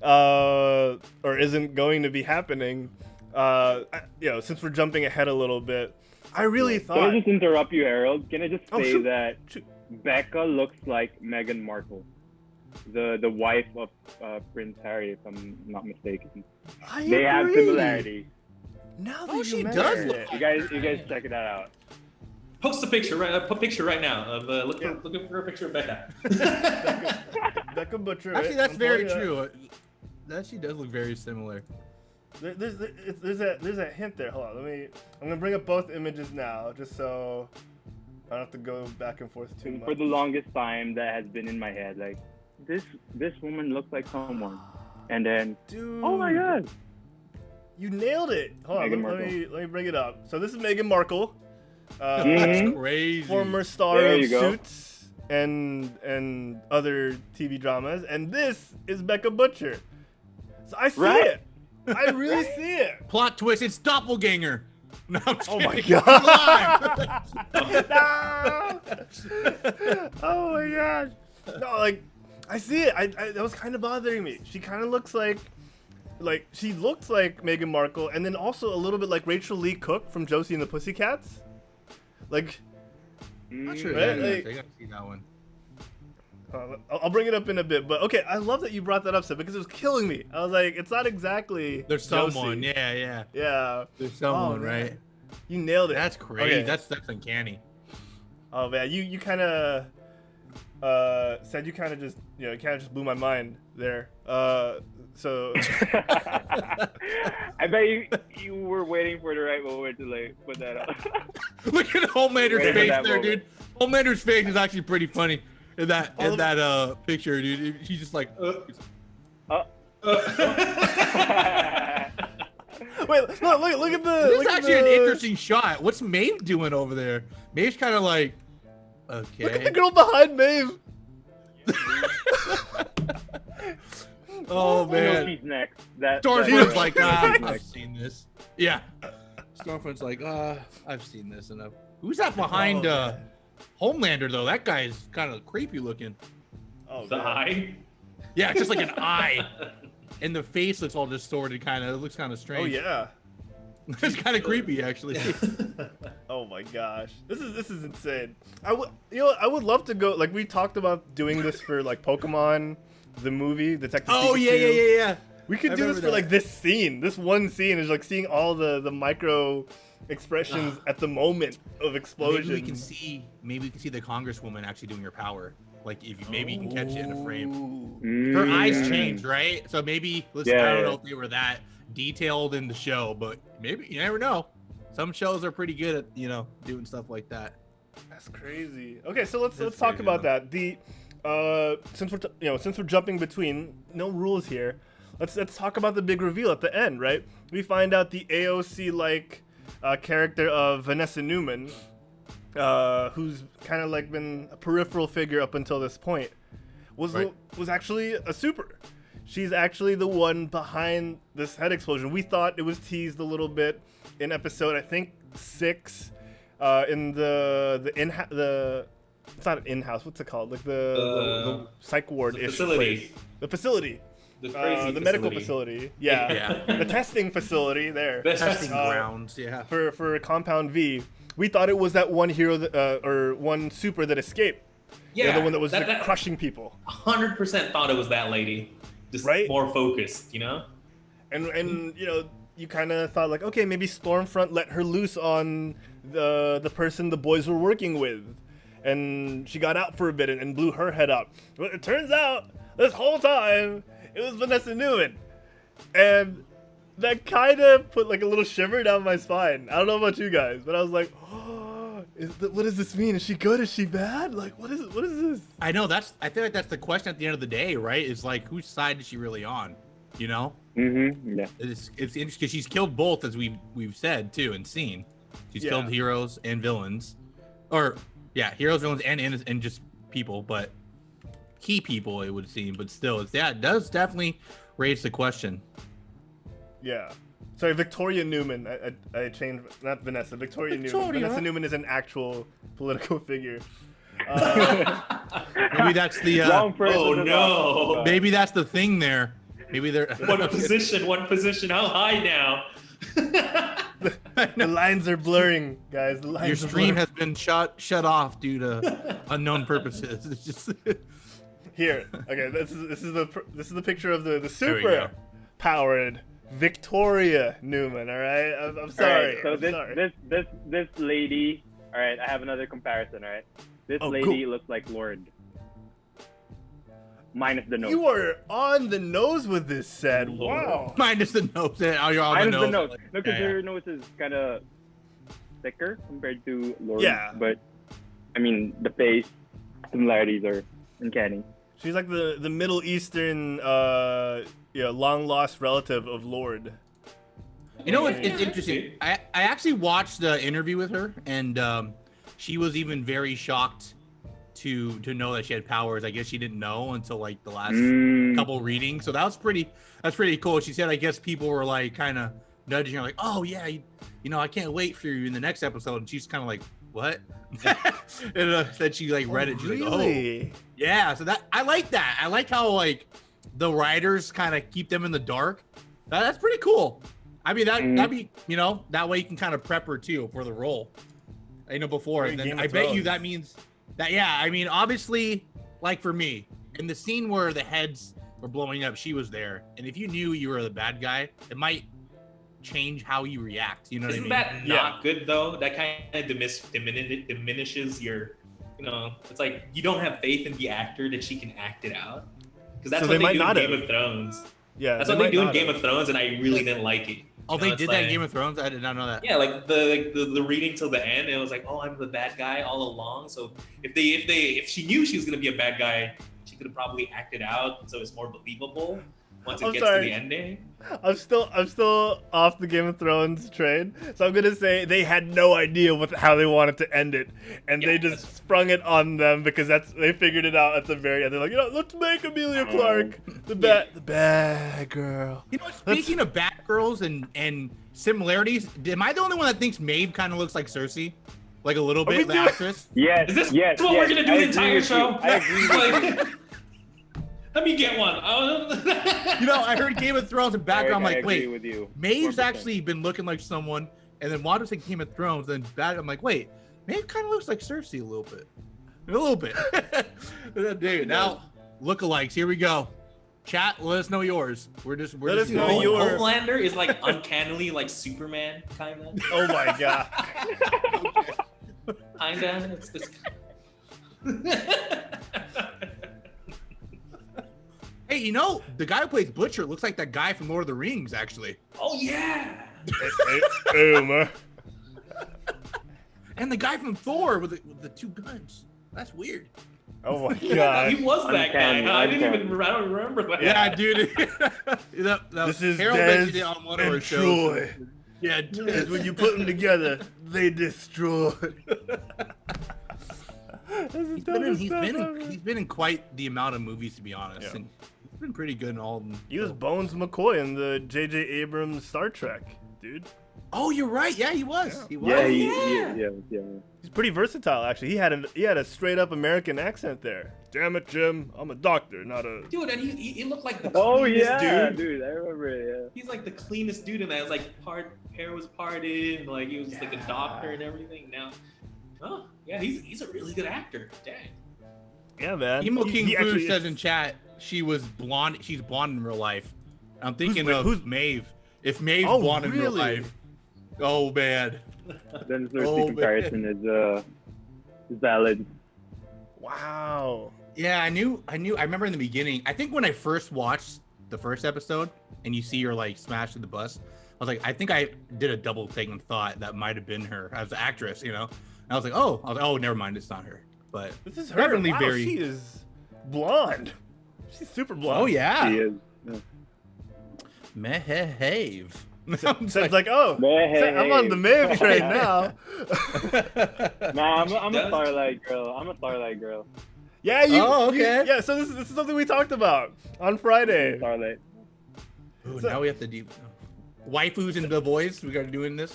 or isn't going to be happening. Since we're jumping ahead a little bit, I really thought. Can I just interrupt you, Harold? Can I just say that Becca looks like Meghan Markle, the wife of Prince Harry, if I'm not mistaken. They have similarities. Now that she mention does it. look You guys check that out. Post a picture, right? Put a picture right now of looking for a picture of Becca. Becca Butcher. Actually, that's very true. That she does look very similar. There's a hint there. Hold on, I'm gonna bring up both images now, just so I don't have to go back and forth too much. For the longest time, that has been in my head. Like, this woman looks like someone, and then, dude, oh my god, you nailed it. Hold on, let me bring it up. So this is Meghan Markle. That's crazy. Former star There of you go. Suits and other TV dramas, and this is Becca Butcher. So I see it. I really see it. Plot twist: it's doppelganger. No, I'm Oh my kidding. god. No! Oh my gosh. No, like, I see it. That was kind of bothering me. She kind of looks like she looks like Meghan Markle, and then also a little bit like Rachel Lee Cook from Josie and the Pussycats. Like, Not sure. Right, Yeah, like- I gotta see that one. I'll bring it up in a bit, but okay, I love that you brought that up, Seth, because it was killing me. I was like, it's not exactly There's someone. Josie. Yeah. Yeah. There's someone, man. right? You nailed it. That's crazy. Okay. That's uncanny. Oh man, you kind of said you kind of just blew my mind there. So I bet you were waiting for the right moment to like put that up. Look at Homelander's Wait for face that there, moment. dude. Homelander's face is actually pretty funny in that picture, dude. She's just like. wait, look at the. This is look at actually an the- interesting shot. What's Maeve doing over there? Maeve's kind of like, okay. Look at the girl behind Maeve. Oh You know man. she's next. Stormfront's like, she's I've next. seen this. Yeah. Stormfront's like, I've seen this enough. Who's that behind man. Homelander though? That guy's kind of creepy looking. Oh, The man. eye. Yeah, just like an eye. And the face looks all distorted, kind of. It looks kind of Oh strange. yeah. It's kind of creepy, actually. Oh my gosh, this is insane. I would love to go. Like, we talked about doing this for like Pokemon, the movie, Detective Oh Pikachu. yeah. We could I do this remember for that. like this scene. This one scene is like seeing all the micro expressions at the moment of explosion. Maybe we can see the Congresswoman actually doing her power. Like if you can catch it in a frame. Her eyes changed, right? So maybe I don't know if they were that detailed in the show, but maybe you never know. Some shows are pretty good at doing stuff like that. That's crazy. Okay, so let's That's talk crazy, about though. that. The since we're jumping between, no rules here. Let's talk about the big reveal at the end, right? We find out the AOC like character of Vanessa Newman, who's kind of like been a peripheral figure up until this point, was actually a super. She's actually the one behind this head explosion. We thought it was teased a little bit in episode, I think, 6, in the it's not an in-house. What's it called? Like the psych ward-ish facility. place. The facility. The crazy the medical facility. Yeah. The testing facility there. Testing grounds. Yeah. For Compound V, we thought it was that one hero or one super that escaped. Yeah, the one that was that crushing people. 100% thought it was that lady. Just right? more focused, you know? And you know, you kind of thought like, okay, maybe Stormfront let her loose on the person the boys were working with. And she got out for a bit and blew her head up. But it turns out, this whole time, it was Vanessa Newman. And that kind of put like a little shiver down my spine. I don't know about you guys, but I was like, oh, what does this mean? Is she good? Is she bad? Like, what is this? I know, I feel like that's the question at the end of the day, right? Is like, whose side is she really on? You know? Mm-hmm. Yeah. It's interesting because she's killed both, as we've said too and seen. She's killed heroes and villains. Yeah, heroes, villains, and just people, but key people, it would seem. But still, it does definitely raise the question. Yeah. Sorry, Victoria Newman. I changed, not Vanessa. Victoria Newman. Vanessa Newman is an actual political figure. Maybe that's the. Wrong person. Oh no! Maybe that's the thing there. Maybe they're. One position. How high now? The lines are blurring, guys. Your stream has been shut off due to unknown purposes. It's just here. Okay, this is the picture of the super powered Victoria Newman. All right, I'm sorry. All right, so this lady. All right, I have another comparison. All right, this lady looks like Lord. Minus the nose. You are on the nose with this, Ced. Wow. Minus the nose. You're on Minus the nose. No, because her nose is kind of thicker compared to Lord. Yeah. But, I mean, the face similarities are uncanny. She's like the Middle Eastern, long lost relative of Lord. You know what's interesting? I actually watched the interview with her, and she was even very shocked to know that she had powers. I guess she didn't know until like the last couple readings. So that's pretty cool. She said, I guess people were like kind of nudging her like, oh yeah, you know, I can't wait for you in the next episode. And she's kind of like, what? And then she like read it. She's really? like, oh yeah. So that I like that. I like how like the writers kind of keep them in the dark. That's pretty cool. I mean, that'd be, you know, that way you can kind of prep her too for the role. You know, before. And then I bet you that means that, yeah, I mean, obviously, like for me, in the scene where the heads were blowing up, she was there. And if you knew you were the bad guy, it might change how you react. You know what I mean? Isn't that not good, though? That kind of diminishes your, you know, it's like you don't have faith in the actor that she can act it out. Because that's what they do in Game of Thrones. Yeah, that's what they do in Game of Thrones, and I really didn't like it. Oh, they did that in Game of Thrones? I did not know that. Yeah, like the reading till the end, it was like, oh, I'm the bad guy all along. So if she knew she was gonna be a bad guy, she could have probably acted out so it's more believable once it gets to the ending. I'm still off the Game of Thrones train, so I'm gonna say they had no idea how they wanted to end it, and they just sprung it on them because they figured it out at the very end. They're like, you know, let's make Emilia Clarke the bad girl. You know, speaking of bad girls and similarities, am I the only one that thinks Maeve kind of looks like Cersei, like a little bit, the actress? Yes. Is this what we're gonna do the entire show? I agree with you. Let me get one. You know, I heard Game of Thrones in background. I'm like, wait, with you. Maeve's actually been looking like someone, and then Wanda's like Game of Thrones, then I'm like, wait, Maeve kind of looks like Cersei a little bit. Dude, now lookalikes. Here we go. Chat, let us know yours. Let us know yours. Homelander is like uncannily like Superman, kind of. Oh my god. Kinda. It's Hey, you know, the guy who plays Butcher looks like that guy from Lord of the Rings, actually. Oh, yeah. Man. And the guy from Thor with the two guns. That's weird. Oh, my God. He was that guy. Huh? I don't remember that. Yeah, dude. This is Harold mentioned it on one of our shows. Troy. Yeah, Because when you put them together, they destroy. He's been in quite the amount of movies, to be honest. Yeah. And he's been pretty good in all of them. He was Bones McCoy in the J.J. Abrams Star Trek, dude. Oh, you're right. Yeah, he was. He was. Yeah. He's pretty versatile, actually. He had a straight up American accent there. Damn it, Jim! I'm a doctor, not a. Dude, and he looked like the Oh cleanest yeah, dude. I remember it. Yeah. He's like the cleanest dude in that. It was like hair was parted, and like he was just like a doctor and everything. Now, oh yeah, he's a really good actor. Dang. Yeah, man. Emo King Boo actually says in chat she was blonde. She's blonde in real life. I'm thinking who's Maeve. If Maeve's Oh, blonde in real really? life, oh man. Then the comparison is valid. Wow. Yeah, I remember in the beginning, I think when I first watched the first episode and you see her like smash to the bus, I was like, I think I did a double take and thought that might have been her as the actress, you know? And I was like, oh, never mind, it's not her. But This is her. definitely Wow, very. She is blonde. She's super blonde. Oh yeah. He is. Mehave. So it's like, oh, I'm on the Maeve train now. Nah, I'm a Starlight girl. Yeah, you. Oh, okay. Yeah, so this is something we talked about on Friday. Starlight. Ooh, now we have to do waifus and the boys. We got to do in this.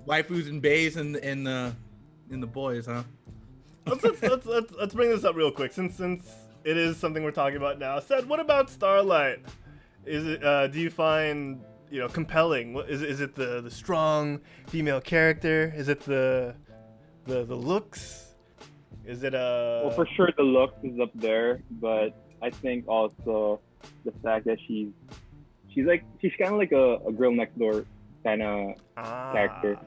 Waifus and bays and the boys, huh? Let's bring this up real quick, since it is something we're talking about now. Ced, what about Starlight? Is it? Do you find compelling? Is it the strong female character? Is it the looks? Is it Well, for sure the look is up there, but I think also the fact that she's kind of like a girl next door kind of character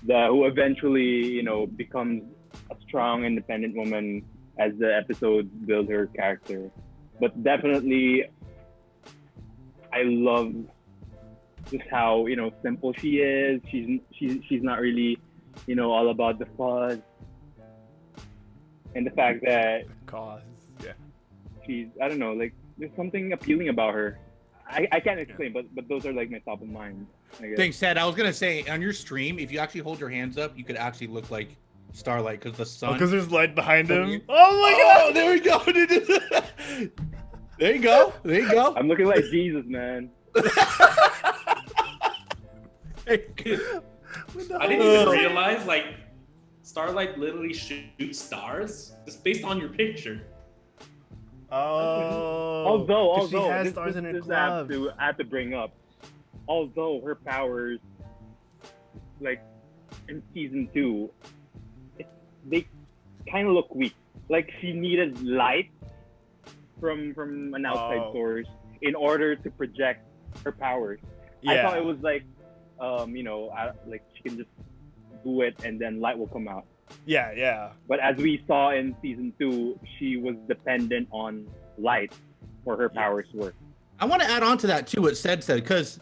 who eventually becomes a strong, independent woman as the episodes build her character. But definitely, I love just how simple she is. She's not really all about the fuzz, and the fact that she's, I don't know, like there's something appealing about her. I can't explain, but those are like my top of mind. Thanks, Ced. I was gonna say on your stream, if you actually hold your hands up, you could actually look like Starlight because the sun. Because there's light behind him. Oh my god! There we go. There you go. There you go. I'm looking like Jesus, man. I didn't even realize like Starlight literally shoots stars just based on your picture. Oh. Although she has stars in her glove. I have to bring up, although her powers, like in season 2, they kind of look weak. Like she needed light from an outside source in order to project her powers. Yeah. I thought it was like, like she can just do it and then light will come out. Yeah. But as we saw in season 2, she was dependent on light for her powers to work. I want to add on to that too, what Ced said, because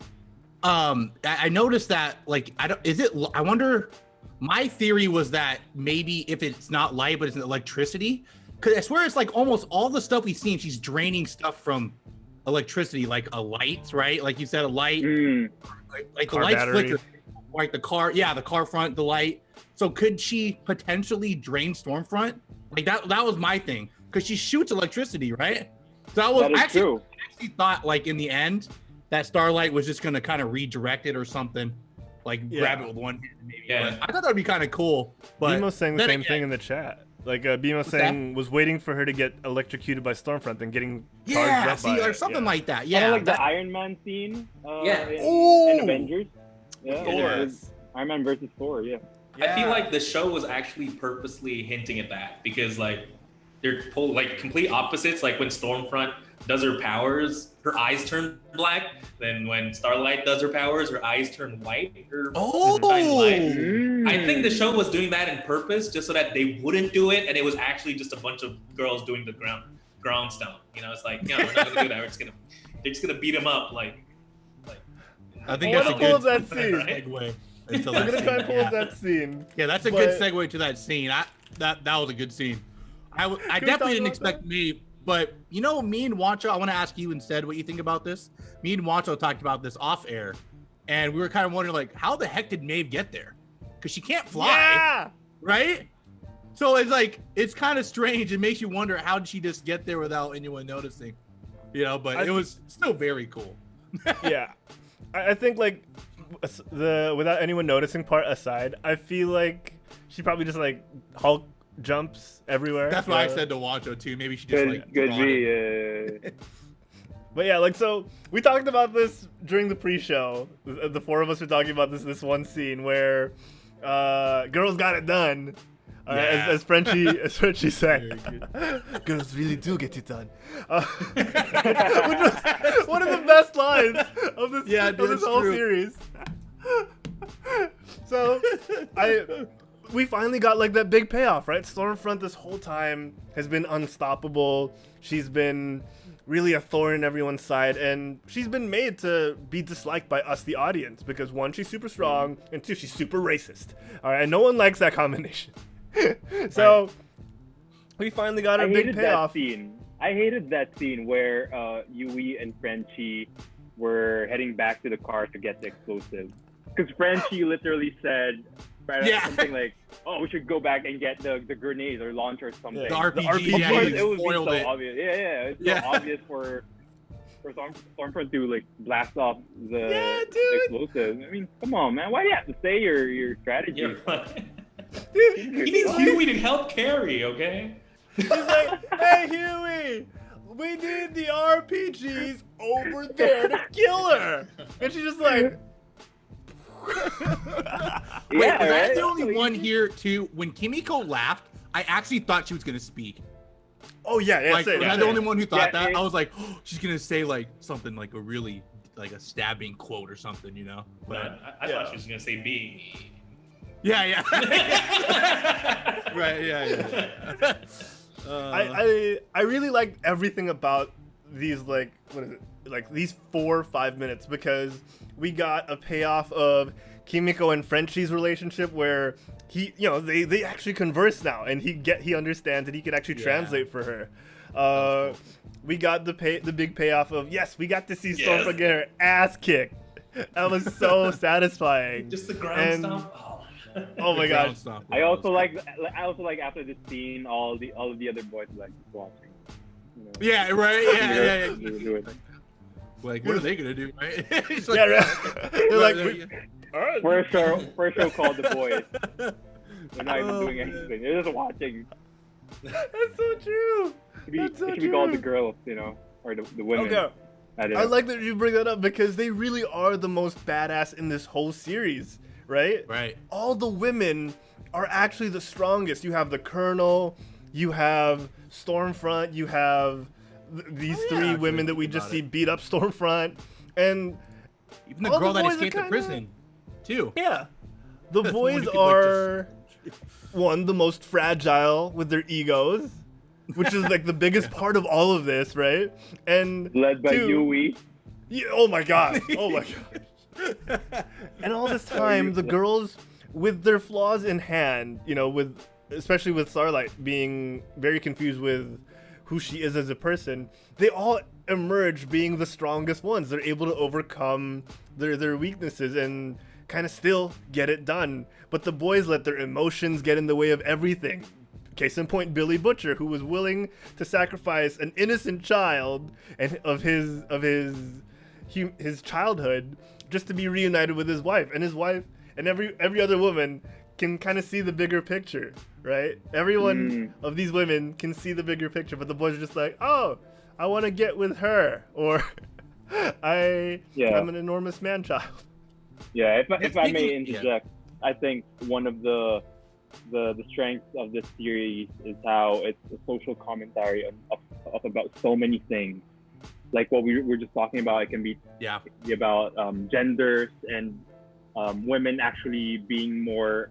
I noticed that I wonder. My theory was that maybe if it's not light but it's electricity, because I swear it's like almost all the stuff we've seen, she's draining stuff from electricity, like a light, right? Like you said, a light, like the lights flicker, like the car front, the light. So could she potentially drain Stormfront? Like that was my thing, because she shoots electricity, right? So I actually thought like in the end that Starlight was just gonna kind of redirect it or something, like grab it with one hand maybe. Yeah. I thought that would be kind of cool. But Bemo's saying the same thing in the chat. Like Bemo saying was waiting for her to get electrocuted by Stormfront and getting charged up by or something like that. Yeah, like the Iron Man scene. In Avengers. Yeah, Iron Man versus Thor. Yeah. I feel like the show was actually purposely hinting at that, because like they're like complete opposites. Like when Stormfront does her powers, her eyes turn black. Then when Starlight does her powers, her eyes turn white. I think the show was doing that in purpose, just so that they wouldn't do it, and it was actually just a bunch of girls doing the ground stomp. It's like, we're not gonna do that. They're just gonna beat him up. Like I think that's a good segue. I'm gonna try and pull up that scene. Yeah, that's a good segue to that scene. That was a good scene. I definitely didn't expect me, but me and Juancho, I want to ask you instead what you think about this. Me and Juancho talked about this off air, and we were kind of wondering like, how the heck did Maeve get there? Because she can't fly, right? So it's like, it's kind of strange. It makes you wonder, how did she just get there without anyone noticing? But it was still very cool. Yeah. I think like the without anyone noticing part aside, I feel like she probably just like Hulk jumps everywhere. That's what I said to Juancho too. Maybe she just Could be. But yeah, like, so we talked about this during the pre-show. The four of us were talking about this one scene where girls got it done. As Frenchie said, girls really do get it done. Which was one of the best lines of this whole series. So we finally got like that big payoff, right? Stormfront this whole time has been unstoppable. She's been really a thorn in everyone's side, and she's been made to be disliked by us, the audience, because one, she's super strong, and two, she's super racist. All right, and no one likes that combination. So we finally got our big payoff. I hated that scene where Yui and Frenchie were heading back to the car to get the explosives, because Frenchie literally said something like, "Oh, we should go back and get the grenades or launcher or something." The RPG. Of course, it would be spoiled so it. obvious. It's so obvious for Stormfront to like blast off the explosives. I mean, come on, man. Why do you have to say your strategy? He needs Huey to help carry, okay? He's like, "Hey, Huey, we need the RPGs over there to kill her," and she's just like. Wait, was I the only one here too? When Kimiko laughed, I actually thought she was gonna speak. Oh yeah, was I the only one who thought that? I was like, oh, she's gonna say like something like a really like a stabbing quote or something, you know? But I thought she was gonna say B. Yeah. Right. Yeah. I really liked everything about these like these 4 or 5 minutes, because we got a payoff of Kimiko and Frenchie's relationship where they actually converse now, and he understands and he can actually translate for her. We got the big payoff of, yes, we got to see Stormfront get her ass kicked. That was so satisfying. Just the ground stomp. Oh my gosh. I also like after this scene, all of the other boys like watching. You know? Yeah, right. Yeah. Like, what are they gonna do, right? Like, right. They're like, all right. First show called The Boys. They're not even doing anything. They're just watching. That's so true. It should be called The Girls, or the women. Okay. I like that you bring that up, because they really are the most badass in this whole series, right? Right. All the women are actually the strongest. You have the Colonel, you have Stormfront, you have these 3 women that we just see beat up Stormfront, and even the girl that escaped the prison, too. Yeah. The boys are, one, the most fragile with their egos, which is like the biggest part of all of this, right? And led by 2, Yui. Yeah, oh my god. And all this time, the girls, with their flaws in hand, especially with Starlight being very confused with who she is as a person, they all emerge being the strongest ones. They're able to overcome their weaknesses and kind of still get it done. But the boys let their emotions get in the way of everything. Case in point, Billy Butcher, who was willing to sacrifice an innocent child and of his childhood just to be reunited with his wife. And his wife and every other woman can kind of see the bigger picture, right? Everyone of these women can see the bigger picture, but the boys are just like, oh, I want to get with her, or I'm an enormous man-child. Yeah, if I may interject, I think one of the strengths of this series is how it's a social commentary of about so many things. Like what we were just talking about, it can be about genders and women actually being more,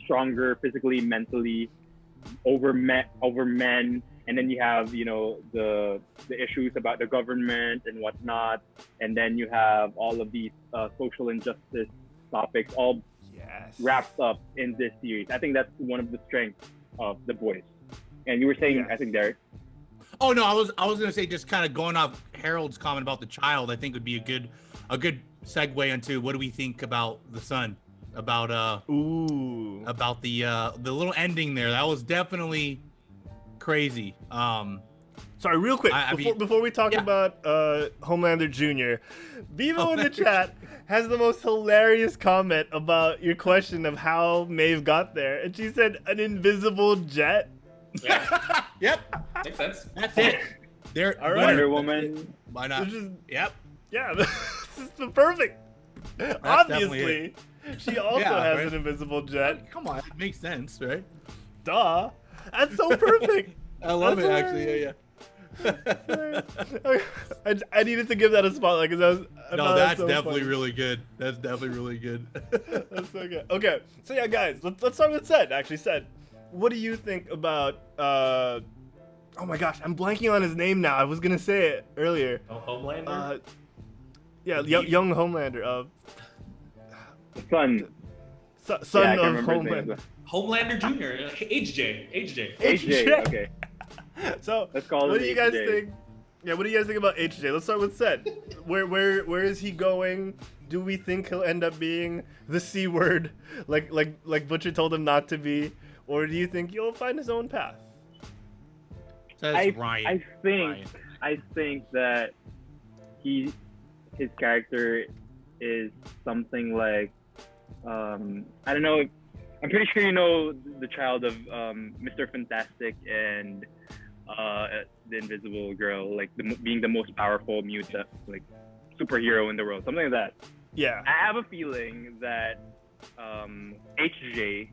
stronger physically, mentally over men, and then you have the issues about the government and whatnot, and then you have all of these social injustice topics all wrapped up in this series. I think that's one of the strengths of The Boys. And you were saying, I think, Derek. Oh no, I was gonna say, just kind of going off Harold's comment about the child, I think would be a good segue into what do we think about the son, about the little ending there. That was definitely crazy. Sorry, real quick, before we talk about Homelander Jr., Vivo in the chat has the most hilarious comment about your question of how Maeve got there, and she said an invisible jet. Yeah. Yep. Makes sense. That's it. There. All right. Wonder Woman. Why not? Yeah, this is the perfect. Obviously, she also has an invisible jet. Come on, it makes sense, right? Duh. That's so perfect. I love it, actually. Yeah. I needed to give that a spotlight because that's so definitely funny. Really good. That's definitely really good. That's so good. Okay, so yeah, guys, let's start with Ced. Actually, Ced, what do you think about? Oh my gosh, I'm blanking on his name now. I was gonna say it earlier. Oh, Homelander. Young Homelander. Son of Homelander. Homelander Jr. HJ. Okay. So let's call what him do you guys HJ. think? Yeah, what do you guys think about HJ? Let's start with Ced. Where is he going? Do we think he'll end up being the C word, like Butcher told him not to be, or do you think he'll find his own path? I think that his character is something like I don't know. I'm pretty sure you know the child of Mr. Fantastic and the Invisible Girl, like being the most powerful mutant, like superhero in the world, something like that. Yeah. I have a feeling that HJ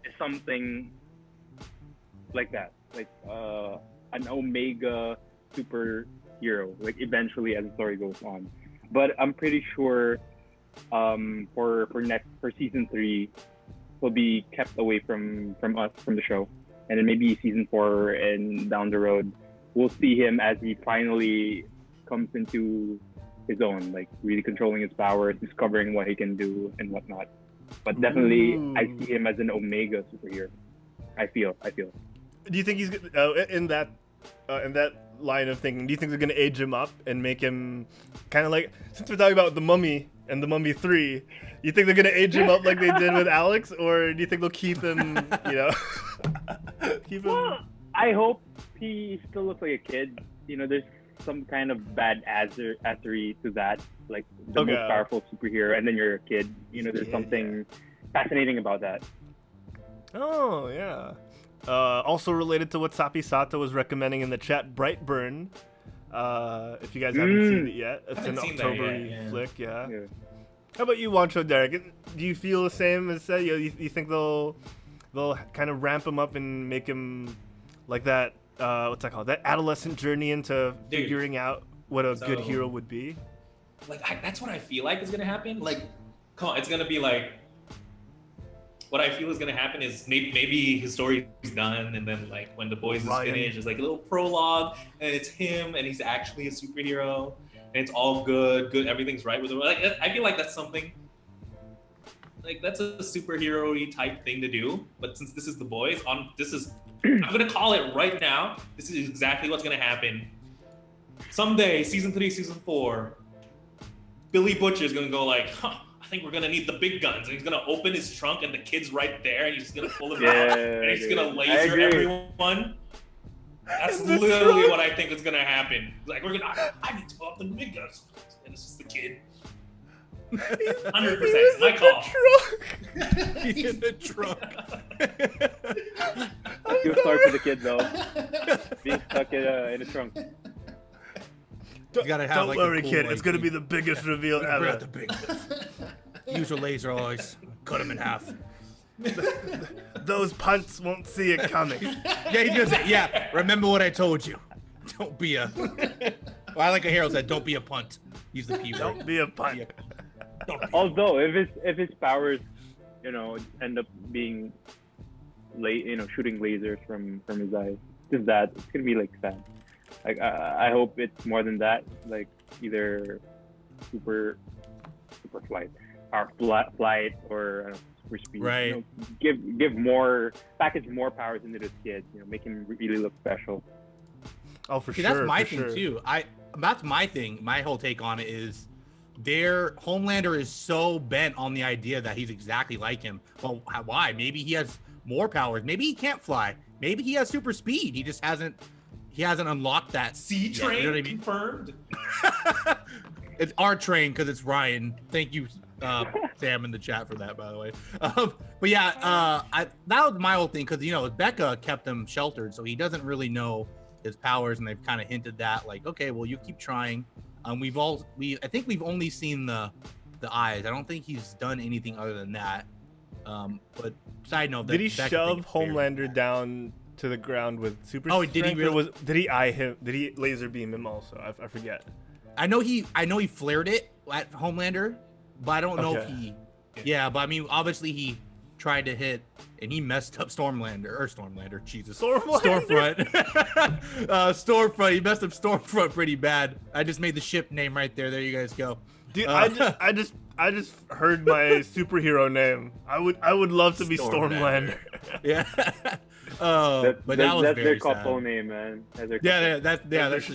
is something like that, like an Omega superhero, like eventually as the story goes on. But I'm pretty sure for season 3, he'll be kept away from the show, and then maybe season 4 and down the road, we'll see him as he finally comes into his own, like really controlling his powers, discovering what he can do and whatnot. But definitely, I see him as an Omega superhero. I feel. Do you think he's in that line of thinking? Do you think they're gonna age him up and make him kind of like, since we're talking about the Mummy and the Mummy 3, you think they're gonna age him up like they did with Alex, or do you think they'll keep him? Keep him. Well, I hope he still looks like a kid. There's some kind of bad assery to that, like the most powerful superhero, and then you're a kid. There's something fascinating about that. Oh yeah. Also related to what Sapi Sato was recommending in the chat, Brightburn. If you guys haven't seen it yet, it's an October flick. Yeah. How about you, Juancho Derek? Do you feel the same as Ced? You think they'll kind of ramp him up and make him like that? What's that called? That adolescent journey into figuring out what a good hero would be. Like that's what I feel like is gonna happen. Like, come on, it's gonna be like. What I feel is gonna happen is maybe his story is done, and then like when the boys is finished, it's like a little prologue, and it's him, and he's actually a superhero, and it's all good, everything's right with him. Like I feel like that's something, like that's a superhero-y type thing to do. But since this is the boys, I'm gonna call it right now. This is exactly what's gonna happen. Someday, season 3, season 4, Billy Butcher is gonna go like, I think we're gonna need the big guns, and he's gonna open his trunk, and the kid's right there, and he's just gonna pull them out, and he's gonna laser everyone. That's literally what I think is gonna happen. Like I need to pull out the big guns, and it's just the kid. 100%, my call. He's in the trunk. I feel sorry for the kid though, being stuck in a trunk. Don't worry, kid. It's gonna be the biggest reveal ever. Use your laser eyes. Cut him in half. Those punts won't see it coming. Yeah, he's gonna say, yeah, remember what I told you. Don't be a... Well, I like a hero said, don't be a punt. Use the P word. Don't be a punt. Although, if his powers, end up being, shooting lasers from his eyes, just that, it's gonna be, like, sad. Like, I hope it's more than that. Like, either super flight, or flight, or super speed. Right. Package more powers into this kid. Make him really look special. Oh, for sure. That's my thing too. That's my thing. My whole take on it is, Homelander is so bent on the idea that he's exactly like him. Well, why? Maybe he has more powers. Maybe he can't fly. Maybe he has super speed. He just hasn't he hasn't unlocked that. C train you know what I mean? confirmed. It's our train because it's Ryan. Thank you, Sam, in the chat for that, by the way. But yeah, that was my whole thing because Becca kept him sheltered, so he doesn't really know his powers, and they've kind of hinted that, like, okay, well, you keep trying. I think we've only seen the eyes. I don't think he's done anything other than that. But side note, did he shove Homelander down to the ground with super strength? Did he really? Did he eye him? Did he laser beam him also? I forget. I know he flared it at Homelander, but I don't know if he. Yeah, but I mean, obviously he tried to hit, and he messed up Stormfront. Jesus, Stormfront. Stormfront. He messed up Stormfront pretty bad. I just made the ship name right there. There you guys go. Dude, I just heard my superhero name. I would love to be Stormlander. Yeah. But that was that's very their couple sad. Name, man. That's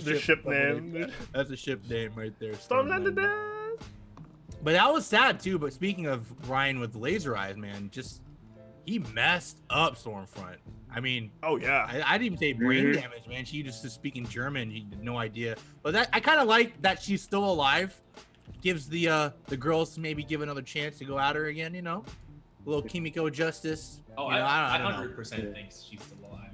their ship name. That's a ship name right there. Stormlander Dad. But that was sad too. But speaking of Ryan with laser eyes, man, he messed up Stormfront. I mean, oh yeah. I didn't even say brain damage, man. She just is speaking German. She had no idea. But I kind of like that she's still alive. Gives the girls maybe give another chance to go at her again. A little Kimiko justice. Oh, I 100% think she's still alive.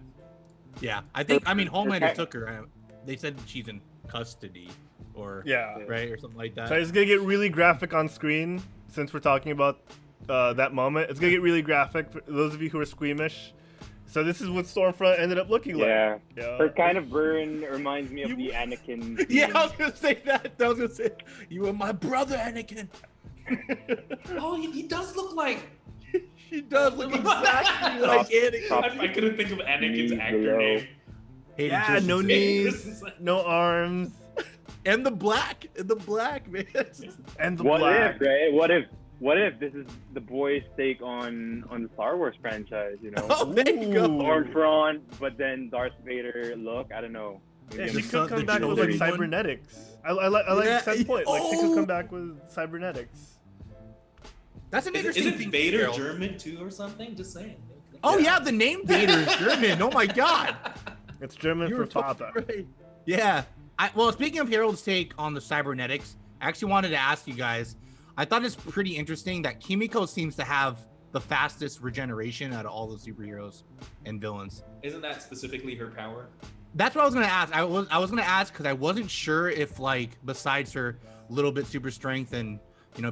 Yeah, I mean, Homelander took her. They said she's in custody, right, or something like that. So it's gonna get really graphic on screen since we're talking about that moment. It's gonna get really graphic for those of you who are squeamish. So this is what Stormfront ended up looking like. Yeah. Her kind of burn reminds me of the Anakin. Yeah, I was gonna say that. I was gonna say, you were my brother, Anakin. Oh, he does look like. She does look exactly like Anakin. I couldn't think of Anakin's actor name. Yeah, no knees, no arms, and the black, man. And the what black. If, right? What if this is the boys' take on the Star Wars franchise? Oh, there you go. Stormfront, but then Darth Vader look. I don't know. Yeah, she could come back with like cybernetics. I like Seth's point. Like she could come back with cybernetics. That's an interesting thing. Isn't Vader German too or something? Just saying. Oh yeah, the name Vader is German. Oh my god. It's German for Papa. Right. Yeah. Well, speaking of Harold's take on the cybernetics, I actually wanted to ask you guys. I thought it's pretty interesting that Kimiko seems to have the fastest regeneration out of all the superheroes and villains. Isn't that specifically her power? That's what I was gonna ask. I was gonna ask because I wasn't sure if, like, besides her little bit super strength and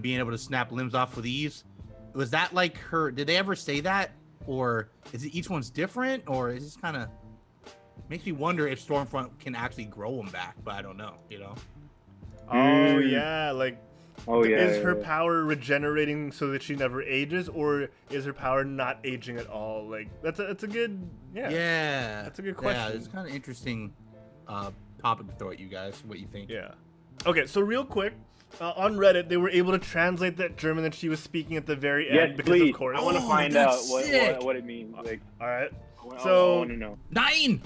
being able to snap limbs off with ease, was that like her? Did they ever say that, or is it each one's different, or is this kind of makes me wonder if Stormfront can actually grow them back? But I don't know. Oh yeah, like. Oh yeah. Is her power regenerating so that she never ages, or is her power not aging at all? Like that's a good that's a good question. Yeah, it's kind of interesting topic to throw at you guys. What you think? Yeah. Okay, so real quick, on Reddit they were able to translate that German that she was speaking at the very end because please. of course. I want to find out what it means. Like, all right. So I want to know. 9.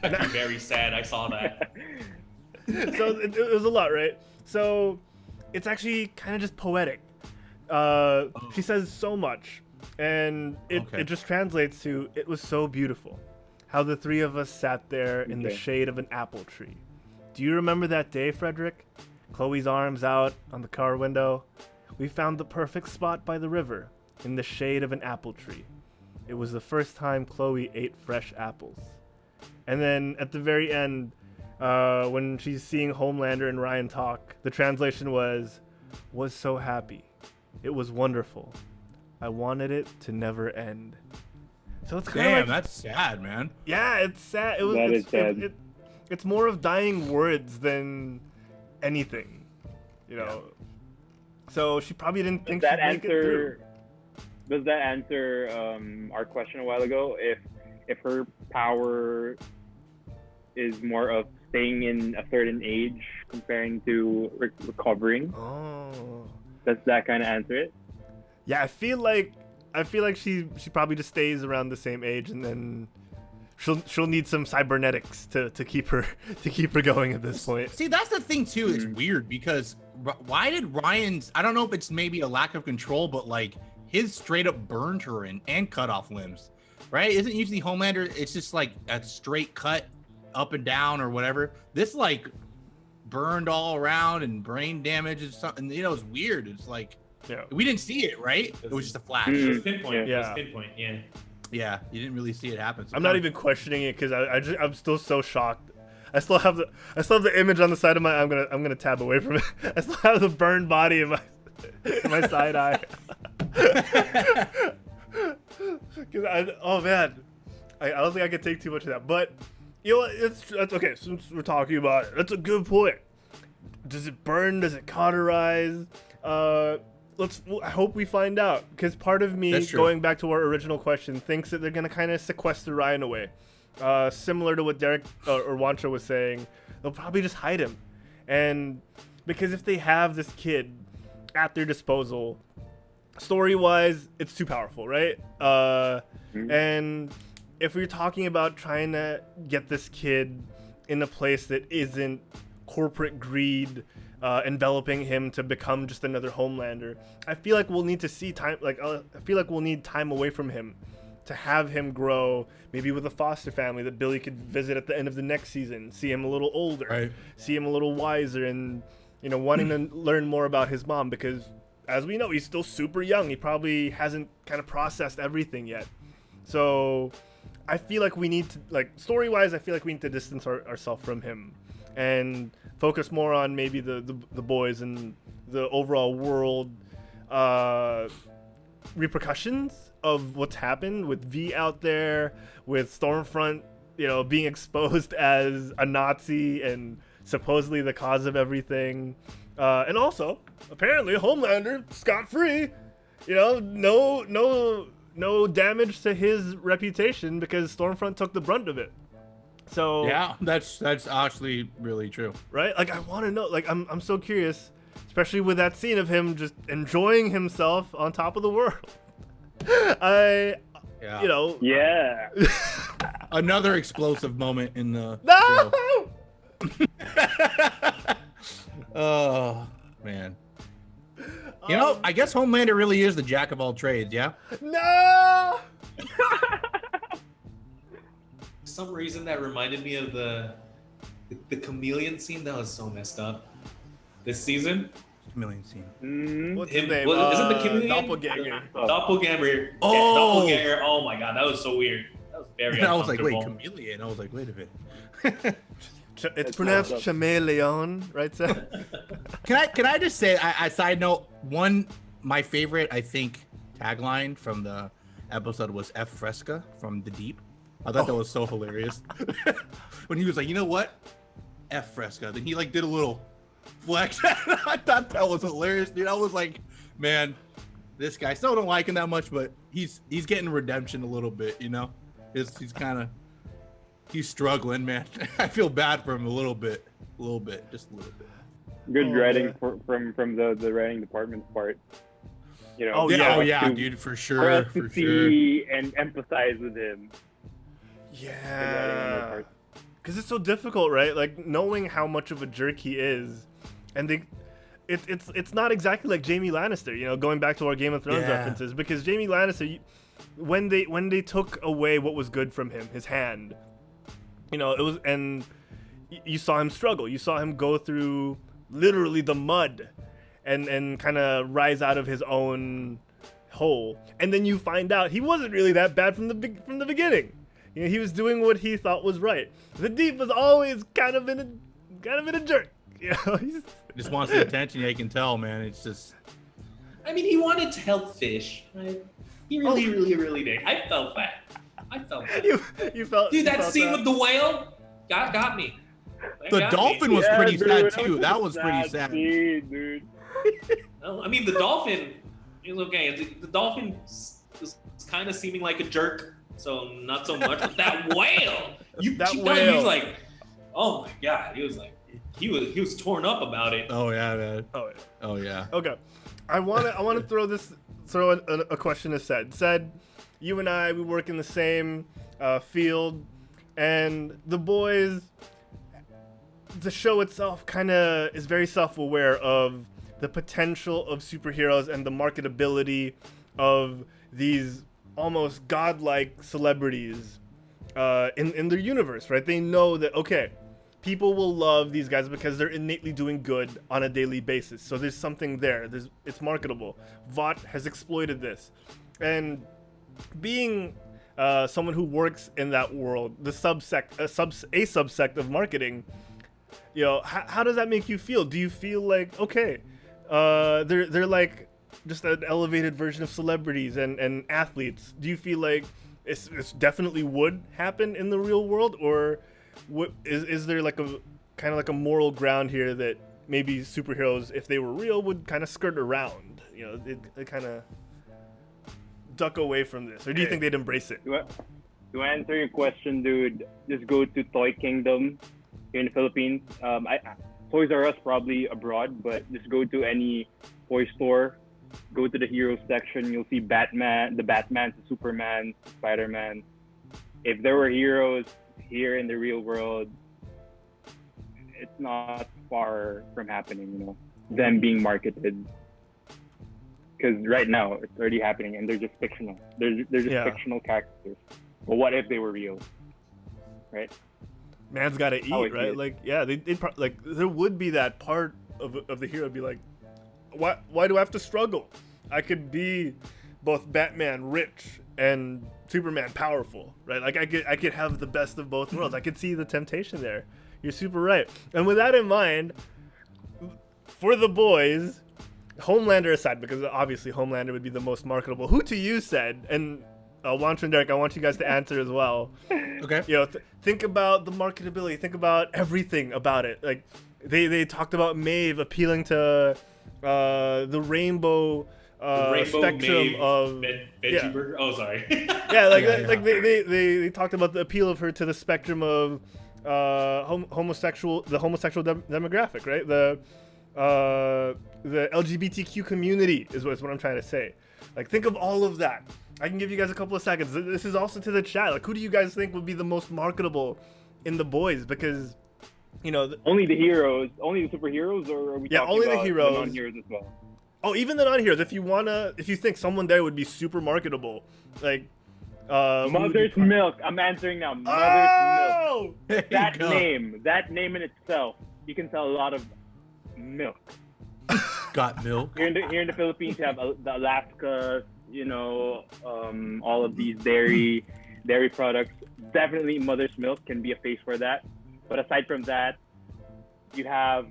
I'd be very sad. I saw that. So it was a lot, right? So. It's actually kind of just poetic. She says so much, and it just translates to, "It was so beautiful, how the three of us sat there in the shade of an apple tree. Do you remember that day, Frederick? Chloe's arms out on the car window. We found the perfect spot by the river, in the shade of an apple tree. It was the first time Chloe ate fresh apples." And then at the very end, when she's seeing Homelander and Ryan talk, the translation was so happy. It was wonderful. I wanted it to never end. So it's kind of that's sad, man. Yeah, it's sad. It's sad. It's more of dying words than anything, So she probably didn't think she'd make it through. Does that answer our question a while ago? If her power is more of staying in a certain age comparing to recovering. Oh. Does that kind of answer it? Yeah, I feel like she probably just stays around the same age, and then she'll need some cybernetics to keep her going at this point. See, that's the thing too. It's weird because why did Ryan's? I don't know if it's maybe a lack of control, but like his straight up burned her and cut off limbs, right? Isn't usually Homelander? It's just like a straight cut up and down or whatever. This like burned all around and brain damage and something. You know, it's weird. It's like we didn't see it, right? It was just a flash. It was pinpoint. Yeah. It was pinpoint. Yeah. Yeah, you didn't really see it happen. So I'm not even questioning it because I'm still so shocked. I still have the image on the side of my. I'm gonna tab away from it. I still have the burned body in my side eye. Oh man, I don't think I could take too much of that. But you know what? That's okay. Since we're talking about it, that's a good point. Does it burn? Does it cauterize? I hope we find out, because part of me, going back to our original question, thinks that they're gonna kind of sequester Ryan away, similar to what Derek or Juancho was saying. They'll probably just hide him, and because if they have this kid at their disposal, story-wise, it's too powerful, right? And if we're talking about trying to get this kid in a place that isn't corporate greed enveloping him to become just another Homelander, I feel like we'll need to see time. Like I feel like we'll need time away from him to have him grow, maybe with a foster family that Billy could visit at the end of the next season, see him a little older, see him a little wiser, and wanting to learn more about his mom, because as we know, he's still super young. He probably hasn't kind of processed everything yet. So I feel like we need to, like, story-wise, I feel like we need to distance ourselves from him and focus more on maybe the boys and the overall world repercussions of what's happened with V out there, with Stormfront, being exposed as a Nazi and supposedly the cause of everything. And also, apparently, Homelander, scot-free, no damage to his reputation because Stormfront took the brunt of it. So yeah, that's actually really true, right? Like, I want to know. Like, I'm so curious, especially with that scene of him just enjoying himself on top of the world. Another explosive moment in the show. Oh man. I guess Homelander really is the jack of all trades, yeah? No. For some reason that reminded me of the chameleon scene. That was so messed up. This season. Chameleon scene. What's his name? Isn't the chameleon? Doppelganger. Doppelganger. Oh. Yeah, Doppelganger. Oh my god, that was so weird. That was very I was like, wait, uncomfortable. chameleon? I was like, wait a minute. It's pronounced chameleon, right, Seth? Can I just say, I side note, my favorite, I think, tagline from the episode was F Fresca from The Deep. I thought that was so hilarious. When he was like, you know what? F Fresca. Then he like did a little flex. I thought that was hilarious, dude. I was like, man, this guy, still don't like him that much, but he's getting redemption a little bit, he's struggling, man. I feel bad for him a little bit, just a little bit. Good writing from the writing department's part. Dude, for sure, to see and empathize with him. Yeah, because it's so difficult, right? Like, knowing how much of a jerk he is, and it's not exactly like Jaime Lannister, going back to our Game of Thrones references, because Jaime Lannister, when they took away what was good from him, his hand, it was, and you saw him struggle. You saw him go through literally the mud and kind of rise out of his own hole. And then you find out he wasn't really that bad from the beginning. He was doing what he thought was right. The Deep was always kind of in a jerk. He just wants the attention. Yeah, you can tell, man. It's just. I mean, he wanted to help Fish. Right? He really did. I felt that. You felt. Dude, that scene that? with the whale got me. The dolphin was pretty sad too. That was pretty sad. Scene, dude. No, I mean, the dolphin is okay. The dolphin is kind of seeming like a jerk, so not so much. But that whale, he was like, oh my god, he was like, he was torn up about it. Oh yeah, man. Oh yeah. Yeah. Okay, I want to throw a question to Ced. Ced, you and I, we work in the same field, and the boys. The show itself kind of is very self-aware of the potential of superheroes and the marketability of these almost godlike celebrities in their universe, right? They know that, okay, people will love these guys because they're innately doing good on a daily basis. So there's something there. It's marketable. VOT has exploited this. And being someone who works in that world, a subsect of marketing, you know, how does that make you feel? Do you feel like, okay, they're like just an elevated version of celebrities and athletes? Do you feel like it's definitely would happen in the real world, or is there like a kind of like a moral ground here that maybe superheroes, if they were real, would kind of skirt around? You know, they kind of duck away from this, or do you think they'd embrace it? To answer your question, dude, just go to Toy Kingdom here in the Philippines. Toys R Us probably abroad, but just go to any toy store, go to the hero section. You'll see Batman, the Superman, Spider-Man. If there were heroes here in the real world, it's not far from happening, you know, them being marketed. Because right now it's already happening, and they're just fictional. They're just fictional characters. But what if they were real, right? Man's gotta eat, right? Like, yeah, they'd like there would be that part of the hero be like, why do I have to struggle? I could be both Batman rich and Superman powerful, right? Like I could have the best of both worlds. I could see the temptation there. You're super right. And with that in mind, for the boys, Homelander aside, because obviously Homelander would be the most marketable. Who to you said, and Juancho and Derek, I want you guys to answer as well. Okay. You know, think about the marketability. Think about everything about it. Like they talked about Maeve appealing to the rainbow spectrum of veggie burger. Oh, sorry. They talked about the appeal of her to the spectrum of homosexual demographic, right? The LGBTQ community is what I'm trying to say. Like, think of all of that. I can give you guys a couple of seconds. This is also to the chat. Like, who do you guys think would be the most marketable in the boys? Because, you know, only the heroes, only the superheroes, or are we talking only about the heroes, the non-heroes as well? Oh, even the non-heroes. If you think someone there would be super marketable, like Mother's Milk. I'm answering now. Mother's Milk. That name in itself, you can sell a lot of milk. Got milk. Here in the Philippines, you have the Alaska, you know, all of these dairy products. Definitely Mother's Milk can be a face for that. But aside from that, you have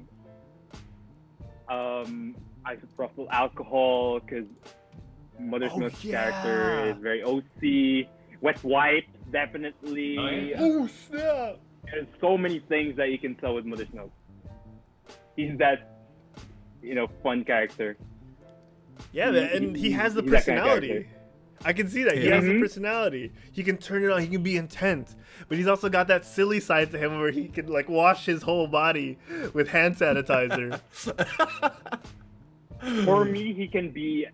isopropyl alcohol, because Mother's Milk's character is very OC. Wet wipes, definitely. Oh, snap. There's so many things that you can sell with Mother's Milk. He's that, you know, fun character. Yeah, and he has the personality. Kind of I can see that. He has the personality. He can turn it on. He can be intense. But he's also got that silly side to him where he can, like, wash his whole body with hand sanitizer. For me, he can be,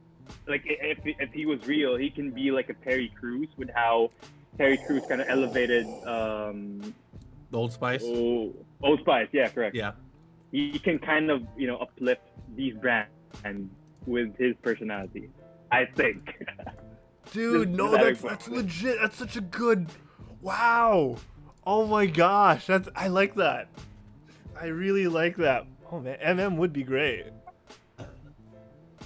like, if he was real, he can be like a Terry Crews, with how Terry Crews kind of elevated Old Spice. Old Spice, yeah, correct. Yeah. He can kind of, you know, uplift these brands and with his personality, I think. Dude, no, that's legit. That's such a good. Wow. Oh my gosh, I like that. I really like that. Oh man, MM would be great.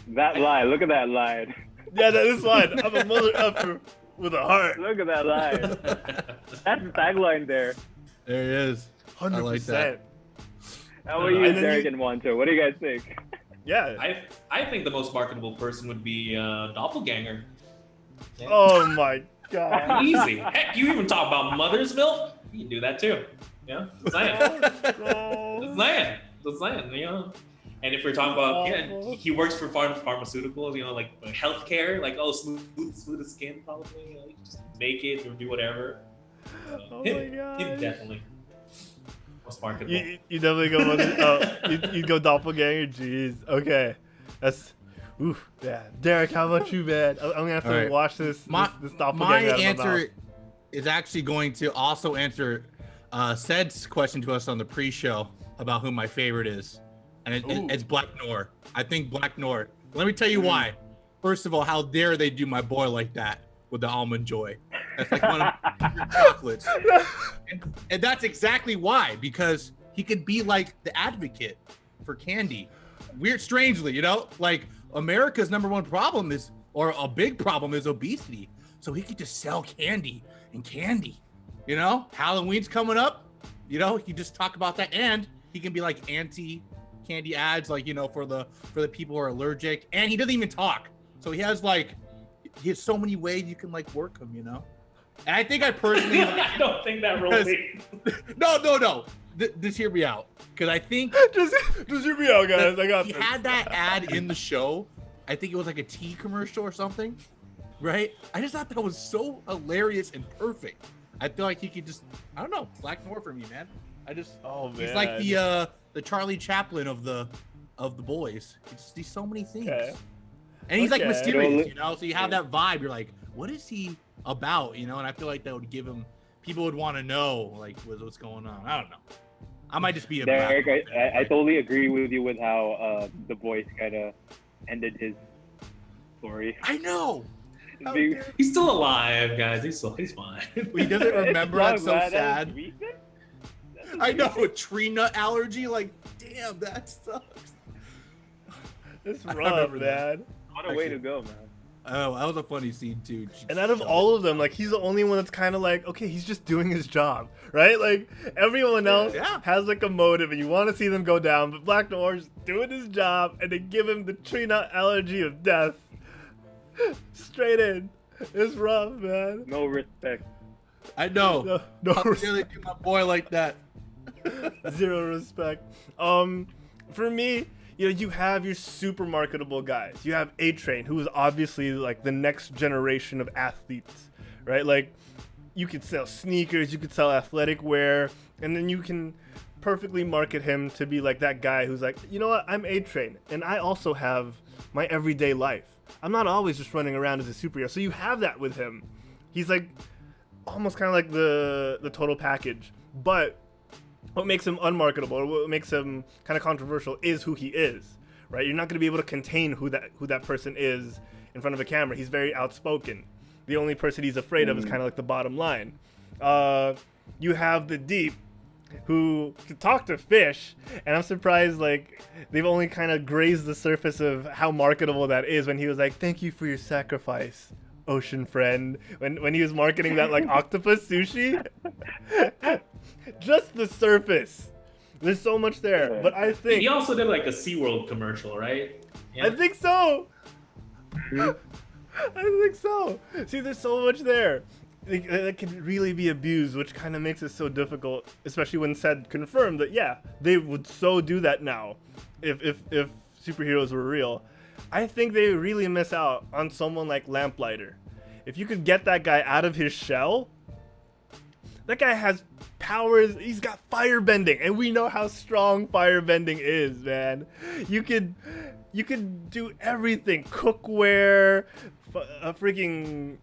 That line, look at that line. Yeah, this line. I'm a mother effer with a heart. Look at that line. That's the tagline there. There it is. 100%. I like that. How about you, Derek and Juancho? What do you guys think? Yeah. I think the most marketable person would be Doppelganger. Yeah. Oh my god. Easy. Heck, you even talk about Mother's Milk? You can do that too. Yeah? Just saying. Just saying, you know. And if we're talking about, he works for pharmaceuticals, you know, like healthcare, like, smooth the skin, probably. You know, just make it or do whatever. Oh my god. Him definitely. Most marketable. You definitely go you go Doppelganger. Jeez. Okay. That's. Oof. Yeah. Derek, how about you, man? I'm gonna have to watch this Doppelganger. My answer is actually going to also answer Ced's question to us on the pre-show about who my favorite is. And it's Black Noir. I think Black Noir. Let me tell you why. First of all, how dare they do my boy like that with the Almond Joy? That's like secret chocolates. And that's exactly why, because he could be like the advocate for candy. Strangely, you know, like America's number one problem is, or a big problem is obesity. So he could just sell candy and candy, you know, Halloween's coming up, you know, he just talk about that. And he can be like anti-candy ads, like, you know, for the people who are allergic. And he doesn't even talk. So he has so many ways you can like work him, you know? And I think I personally, I don't think that relates. No. Just hear me out. Cause I think just hear me out, guys. I got he this. had that ad in the show. I think it was like a tea commercial or something, right? I just thought that was so hilarious and perfect. I feel like he could just, I don't know, Black Noir for me, man. He's like the Charlie Chaplin of the boys. He's so many things. Okay. And he's like Okay. mysterious, you know? So you have that vibe. You're like, what is he about? You know? And I feel like that would give him, people would want to know, like, what's going on. I don't know. I might just be a Derek, Black Noir fan. I totally agree with you with how the voice kind of ended his story. I know. He's still alive, guys. He's fine. He doesn't remember. That's so That is sad. recent? That's I know, recent. a tree nut allergy. Like, damn, that sucks. It's I rough, remember that. man. What a way to go, man. Oh, that was a funny scene too. And out of all of them, like, he's the only one that's kind of like, okay, he's just doing his job, right? Like, everyone else has like a motive, and you want to see them go down, but Black Noir's doing his job, and they give him the tree nut allergy of death. Straight in. It's rough, man. No respect. I know. No How dare respect. they do my boy like that? Zero respect. For me, you know, you have your super marketable guys. You have A-Train, who is obviously like the next generation of athletes, right? Like, you could sell sneakers, you could sell athletic wear, and then you can perfectly market him to be like that guy who's like, you know what, I'm A-Train, and I also have my everyday life. I'm not always just running around as a superhero. So you have that with him. He's like almost kind of like the total package. But what makes him unmarketable, or what makes him kind of controversial, is who he is, right? You're not going to be able to contain who that person is in front of a camera. He's very outspoken. The only person he's afraid of is kind of like the bottom line. You have the Deep, who can talk to fish, and I'm surprised like they've only kind of grazed the surface of how marketable that is when he was like, thank you for your sacrifice, ocean friend, when he was marketing that like octopus sushi. Just the surface. There's so much there, but I think He also did like a SeaWorld commercial, right? Yeah. I think so. I think so. See, there's so much there that can really be abused, which kind of makes it so difficult, especially when Cedr confirmed that, yeah, they would so do that now if superheroes were real. I think they really miss out on someone like Lamplighter. If you could get that guy out of his shell, that guy has powers. He's got firebending, and we know how strong firebending is, man. You could do everything. Cookware, freaking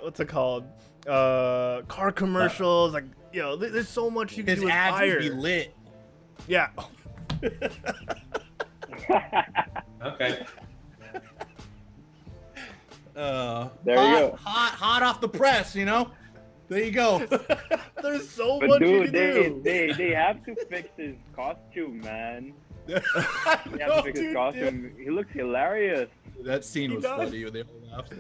what's it called? Car commercials, like, you know, there's so much you can His do with ads fire. would be lit. Yeah. Okay. There you go. Hot off the press, you know. There you go. There's so But much you dude, can do. they have to fix his costume, man. They have to No, fix his dude, costume. He looks hilarious. That scene He was does. funny when they all laughed.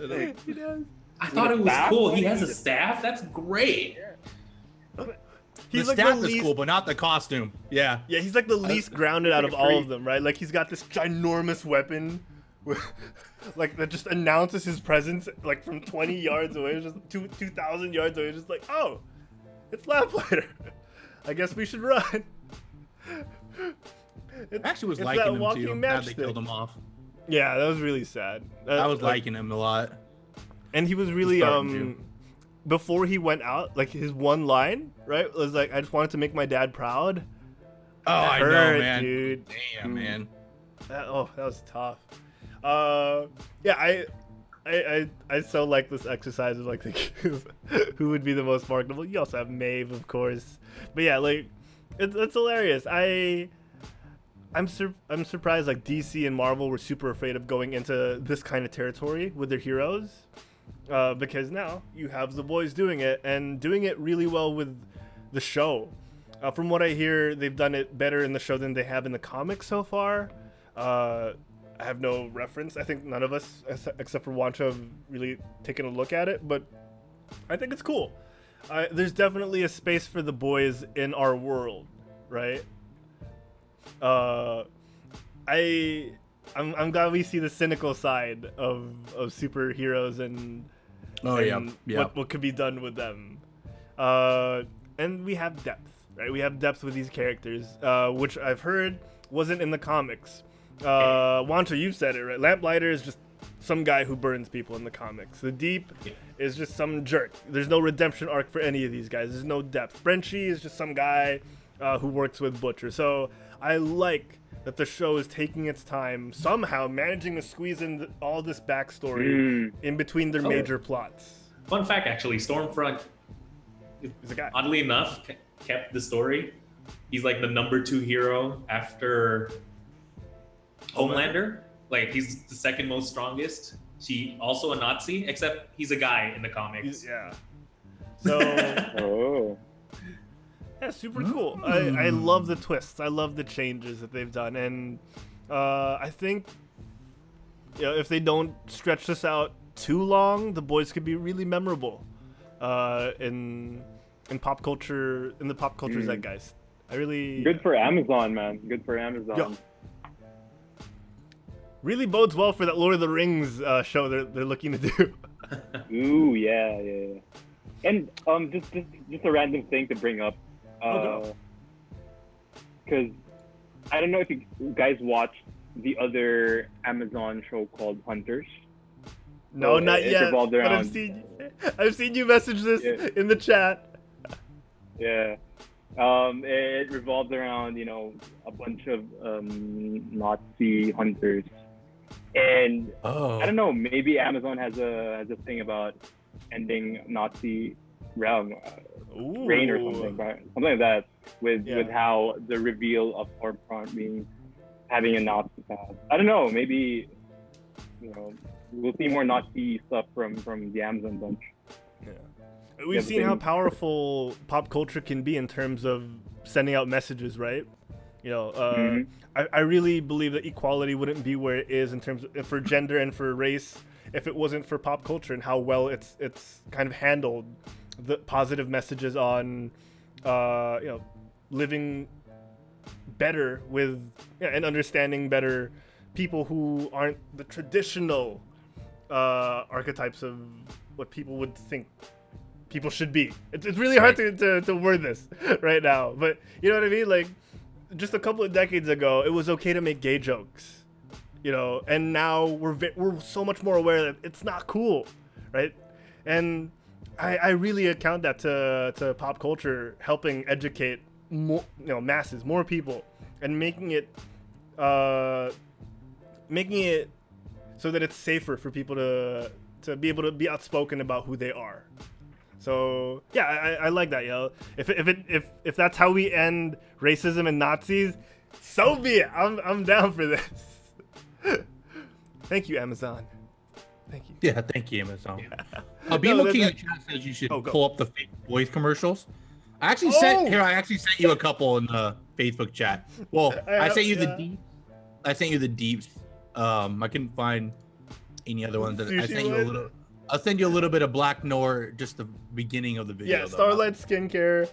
He does. I thought it was staff? cool. He has a staff. That's great. He's the like staff the is least. cool, but not the costume. Yeah. Yeah, he's like the least grounded out of all of them, right? Like, he's got this ginormous weapon, like, that just announces his presence, like, from 20 yards away. It's just 2,000 yards away. It's just like, oh, it's Lamplighter. I guess we should run. I actually was It's liking that him walking too. Now they matchstick. killed him off. Yeah, that was really sad. I was like, liking him a lot. and he was really starting to. before he went out, like, his one line, right, was like, I just wanted to make my dad proud. Oh, I know, hurt, man. dude. Damn, man. That was tough. Yeah, I so like this exercise of like thinking who would be the most marketable. You also have Maeve, of course, but yeah, like it's hilarious. I'm surprised like DC and Marvel were super afraid of going into this kind of territory with their heroes, because now you have the boys doing it and doing it really well with the show. From what I hear, they've done it better in the show than they have in the comics so far. I have no reference. I think none of us, except for Juancho, have really taken a look at it, but I think it's cool. There's definitely a space for the boys in our world, right? I'm glad we see the cynical side of superheroes and what could be done with them. And we have depth, right? We have depth with these characters, which I've heard wasn't in the comics. Juancho, you've said it, right? Lamplighter is just some guy who burns people in the comics. The Deep is just some jerk. There's no redemption arc for any of these guys. There's no depth. Frenchie is just some guy who works with Butcher. So I like that the show is taking its time, somehow managing to squeeze in all this backstory in between their major plots. Fun fact, actually, Stormfront, is a guy. Oddly enough, kept the story. He's like the number 2 hero after Homelander. Like, he's the second most strongest. He also a Nazi, except he's a guy in the comics. Yeah. So. Yeah, super cool. I love the twists. I love the changes that they've done, and I think if they don't stretch this out too long, the boys could be really memorable in pop culture, in the pop culture zeitgeist. Good for Amazon, man. Good for Amazon. Yeah. Really bodes well for that Lord of the Rings show they're looking to do. Ooh, yeah. And just a random thing to bring up, because I don't know if you guys watched the other Amazon show called Hunters. No, not yet. Revolved around, but I've seen you message this in the chat. Yeah. It revolved around, a bunch of Nazi hunters. And I don't know, maybe Amazon has a thing about ending Nazi reign or something like that, with how the reveal of Stormfront having a Nazi past. I don't know, maybe we'll see more Nazi stuff from the Amazon bunch. Yeah. We've seen how powerful pop culture can be in terms of sending out messages, right? I really believe that equality wouldn't be where it is in terms of for gender and for race if it wasn't for pop culture and how well it's kind of handled the positive messages on living better with and understanding better people who aren't the traditional archetypes of what people would think people should be. It's really hard to word this right now, but you know what I mean? Like, just a couple of decades ago, it was okay to make gay jokes, and now we're so much more aware that it's not cool, right? And I really account that to pop culture helping educate more, masses, more people, and making it so that it's safer for people to be able to be outspoken about who they are. So yeah, I like that, yo. If that's how we end racism and Nazis, so be it. I'm down for this. Thank you, Amazon. Thank you. Yeah, thank you, Amazon. BMO King in the chat says you should pull up the fake voice commercials. I actually sent you a couple in the Facebook chat. Well, I sent you the deep. I sent you the deeps. I couldn't find any other ones. I sent you a little. I'll send you a little bit of Black Noir, just the beginning of the video. Yeah, Starlight Skincare,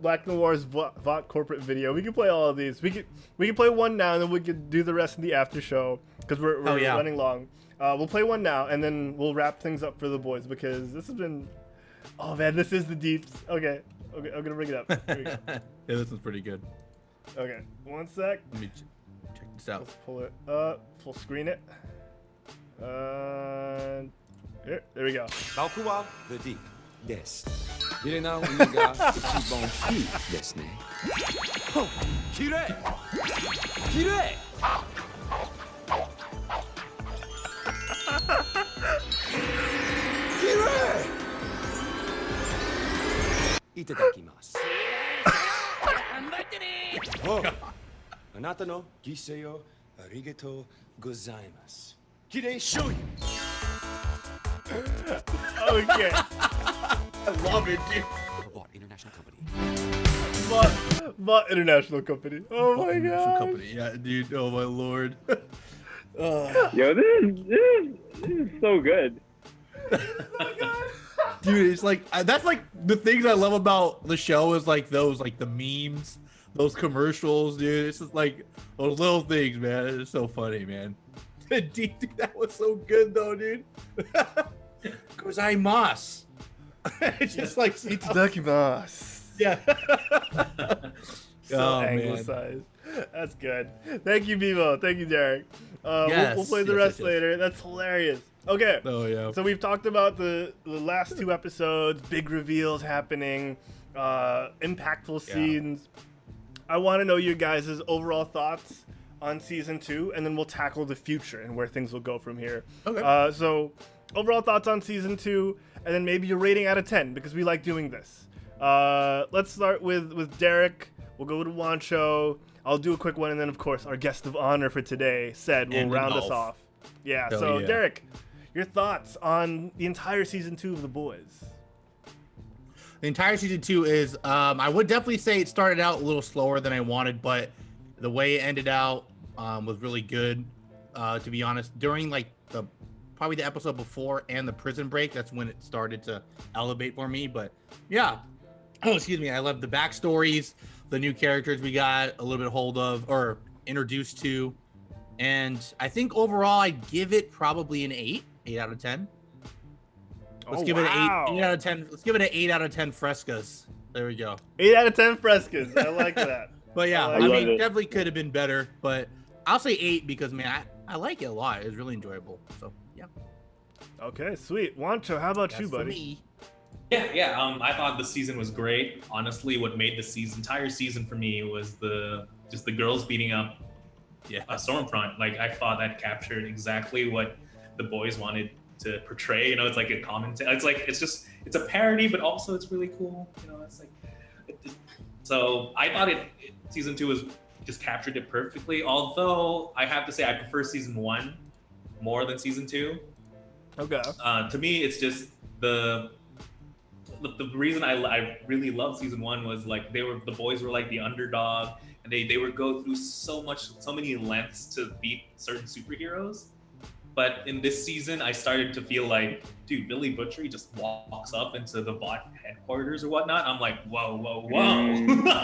Black Noir's VOT corporate video. We can play all of these. We can play one now, and then we can do the rest in the after show because we're running long. We'll play one now, and then we'll wrap things up for the boys because this has been. Oh man, this is the deeps. Okay, I'm gonna bring it up. Here we go. Yeah, this one's pretty good. Okay, one sec. Let me check this out. Let's pull it up. Full screen it. Here, there we go. 僕は The Deep です。入れな海が一番好きですね。きれいきれいきれいいただきます。頑張ってね。あなたの犠牲をありがとうございます。きれいしょうゆ。Okay. I love it, dude. Robot International Company. But international company. Oh my god. Company. Yeah, dude. Oh my lord. Yo, this is so good. Dude, it's like that's like the things I love about the show is like those like the memes, those commercials, dude. It's just like those little things, man. It's so funny, man. Dude, that was so good though, dude. Gozaimasu. It's just like Itadakimasu. yeah. So anglicized. That's good. Thank you, Bevo. Thank you, Derek. We'll play the rest later. That's hilarious. Okay. Oh yeah. So we've talked about the last 2 episodes, big reveals happening, impactful scenes. I want to know your guys' overall thoughts on season 2, and then we'll tackle the future and where things will go from here. Okay. So overall thoughts on season 2, and then maybe your rating out of 10, because we like doing this. Let's start with Derek. We'll go to Juancho. I'll do a quick one, and then of course our guest of honor for today, Ced, will round us off. Yeah. Hell So yeah. Derek, your thoughts on the entire season 2 of The Boys? The entire season 2 is I would definitely say it started out a little slower than I wanted, but the way it ended out was really good. To be honest, during like probably the episode before and the prison break, that's when it started to elevate for me. But yeah, excuse me, I love the backstories, the new characters we got a little bit hold of or introduced to, and I think overall I'd give it probably an 8 out of 10. Let's give it an 8 out of 10. Let's give it an 8 out of 10 frescas. There we go. 8 out of 10 frescas. I like that. But yeah, I I love mean, it. definitely could have been better, but I'll say 8 because man, I like it a lot. It was really enjoyable. So yeah. Okay, sweet. Wancho, how about you, That's for buddy? me. Yeah. I thought the season was great. Honestly, what made the entire season for me was the girls beating up Stormfront. Like I thought that captured exactly what the boys wanted to portray. You know, it's like a commentary. It's a parody, but also it's really cool. You know, it's like. So I thought season 2 was just captured it perfectly. Although I have to say I prefer season 1 more than season 2. Okay. To me, it's just the reason I really loved season 1 was like the boys were like the underdog, and they would go through so many lengths to beat certain superheroes. But in this season, I started to feel like, dude, Billy Butcher just walks up into the bot headquarters or whatnot. I'm like, whoa,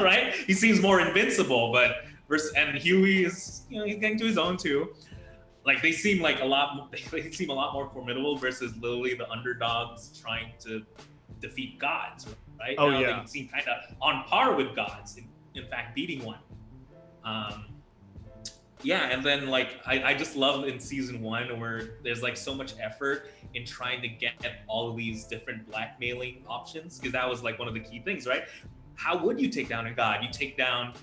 right? He seems more invincible, and Huey is, he's getting to his own too. Like they seem a lot more formidable versus literally the underdogs trying to defeat gods, right? Oh, now yeah. They seem kind of on par with gods, in fact, beating one. Yeah, and then like I just love in season 1 where there's like so much effort in trying to get all of these different blackmailing options, because that was like one of the key things, right? How would you take down a god? You take down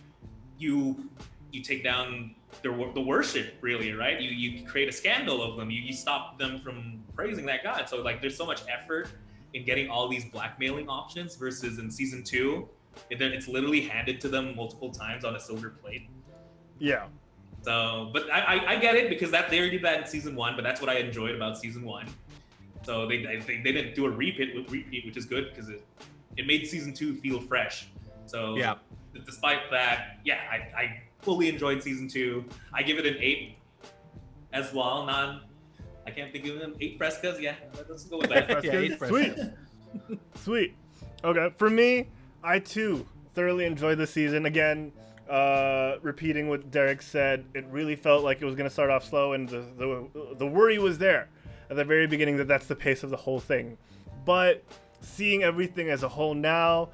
the worship, really, right? You create a scandal of them. You stop them from praising that god. So like there's so much effort in getting all these blackmailing options versus in season 2, it's literally handed to them multiple times on a silver plate. Yeah. So, but I get it because they already did that in season 1, but that's what I enjoyed about season 1. So they didn't do a repeat, which is good because it made season 2 feel fresh. So yeah, despite that, yeah, I fully enjoyed season 2. I give it an 8 as well. I can't think of them 8 frescas. Yeah, let's go with that. Yeah, 8 frescas. Sweet. Okay, for me, I too thoroughly enjoyed the season. Again, repeating what Derek said, it really felt like it was going to start off slow, and the worry was there at the very beginning that that's the pace of the whole thing. But seeing everything as a whole now,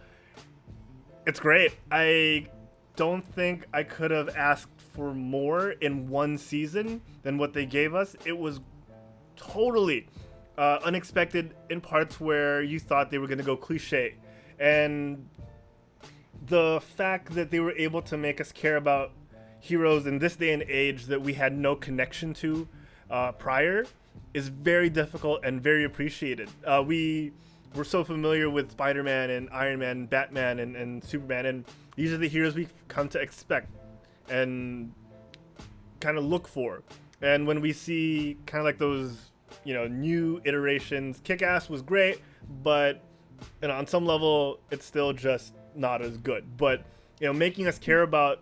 it's great. I don't think I could have asked for more in one season than what they gave us. It was totally unexpected in parts where you thought they were going to go cliche, and the fact that they were able to make us care about heroes in this day and age that we had no connection to prior is very difficult and very appreciated. We were so familiar with Spider-Man and Iron Man and Batman and Superman, and these are the heroes we've come to expect and kind of look for. And when we see kind of like those new iterations. Kick-Ass was great, but on some level, it's still just not as good. But making us care about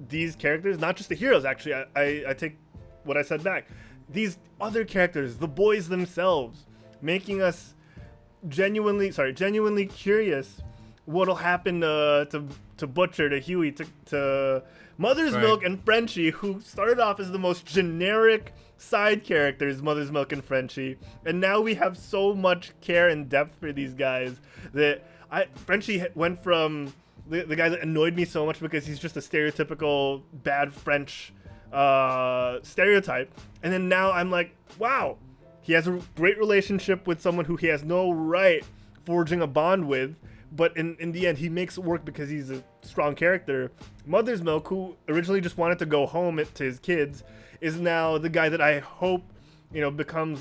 these characters, not just the heroes. Actually, I take what I said back. These other characters, the boys themselves, making us genuinely curious what'll happen to Butcher, to Huey, to Mother's Milk and Frenchie, who started off as the most generic side characters, Mother's Milk and Frenchie, and now we have so much care and depth for these guys that Frenchie went from the guy that annoyed me so much because he's just a stereotypical bad French stereotype, and then now I'm like, wow, he has a great relationship with someone who he has no right forging a bond with, but in the end he makes it work because he's a strong character. Mother's Milk, who originally just wanted to go home to his kids, is now the guy that I hope becomes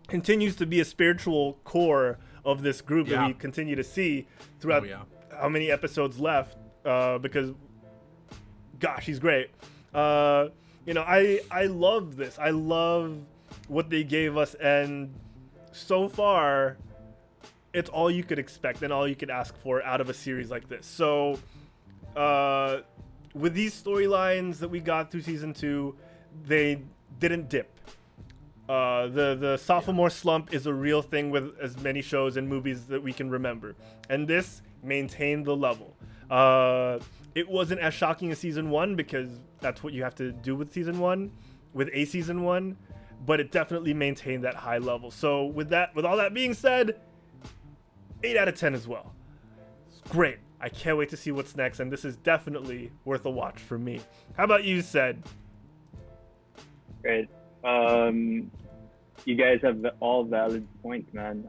continues to be a spiritual core of this group that we continue to see throughout how many episodes left, because gosh, he's great. I love this. I love what they gave us, and so far it's all you could expect and all you could ask for out of a series like this. So with these storylines that we got through season 2, they didn't dip. The sophomore slump is a real thing with as many shows and movies that we can remember, and this maintained the level. It wasn't as shocking as season 1 because that's what you have to do with season 1, with a season 1, but it definitely maintained that high level. So with all that being said, 8 out of 10 as well. It's great. I can't wait to see what's next, and this is definitely worth a watch for me. How about you, Ced? Great. You guys have all valid points, man.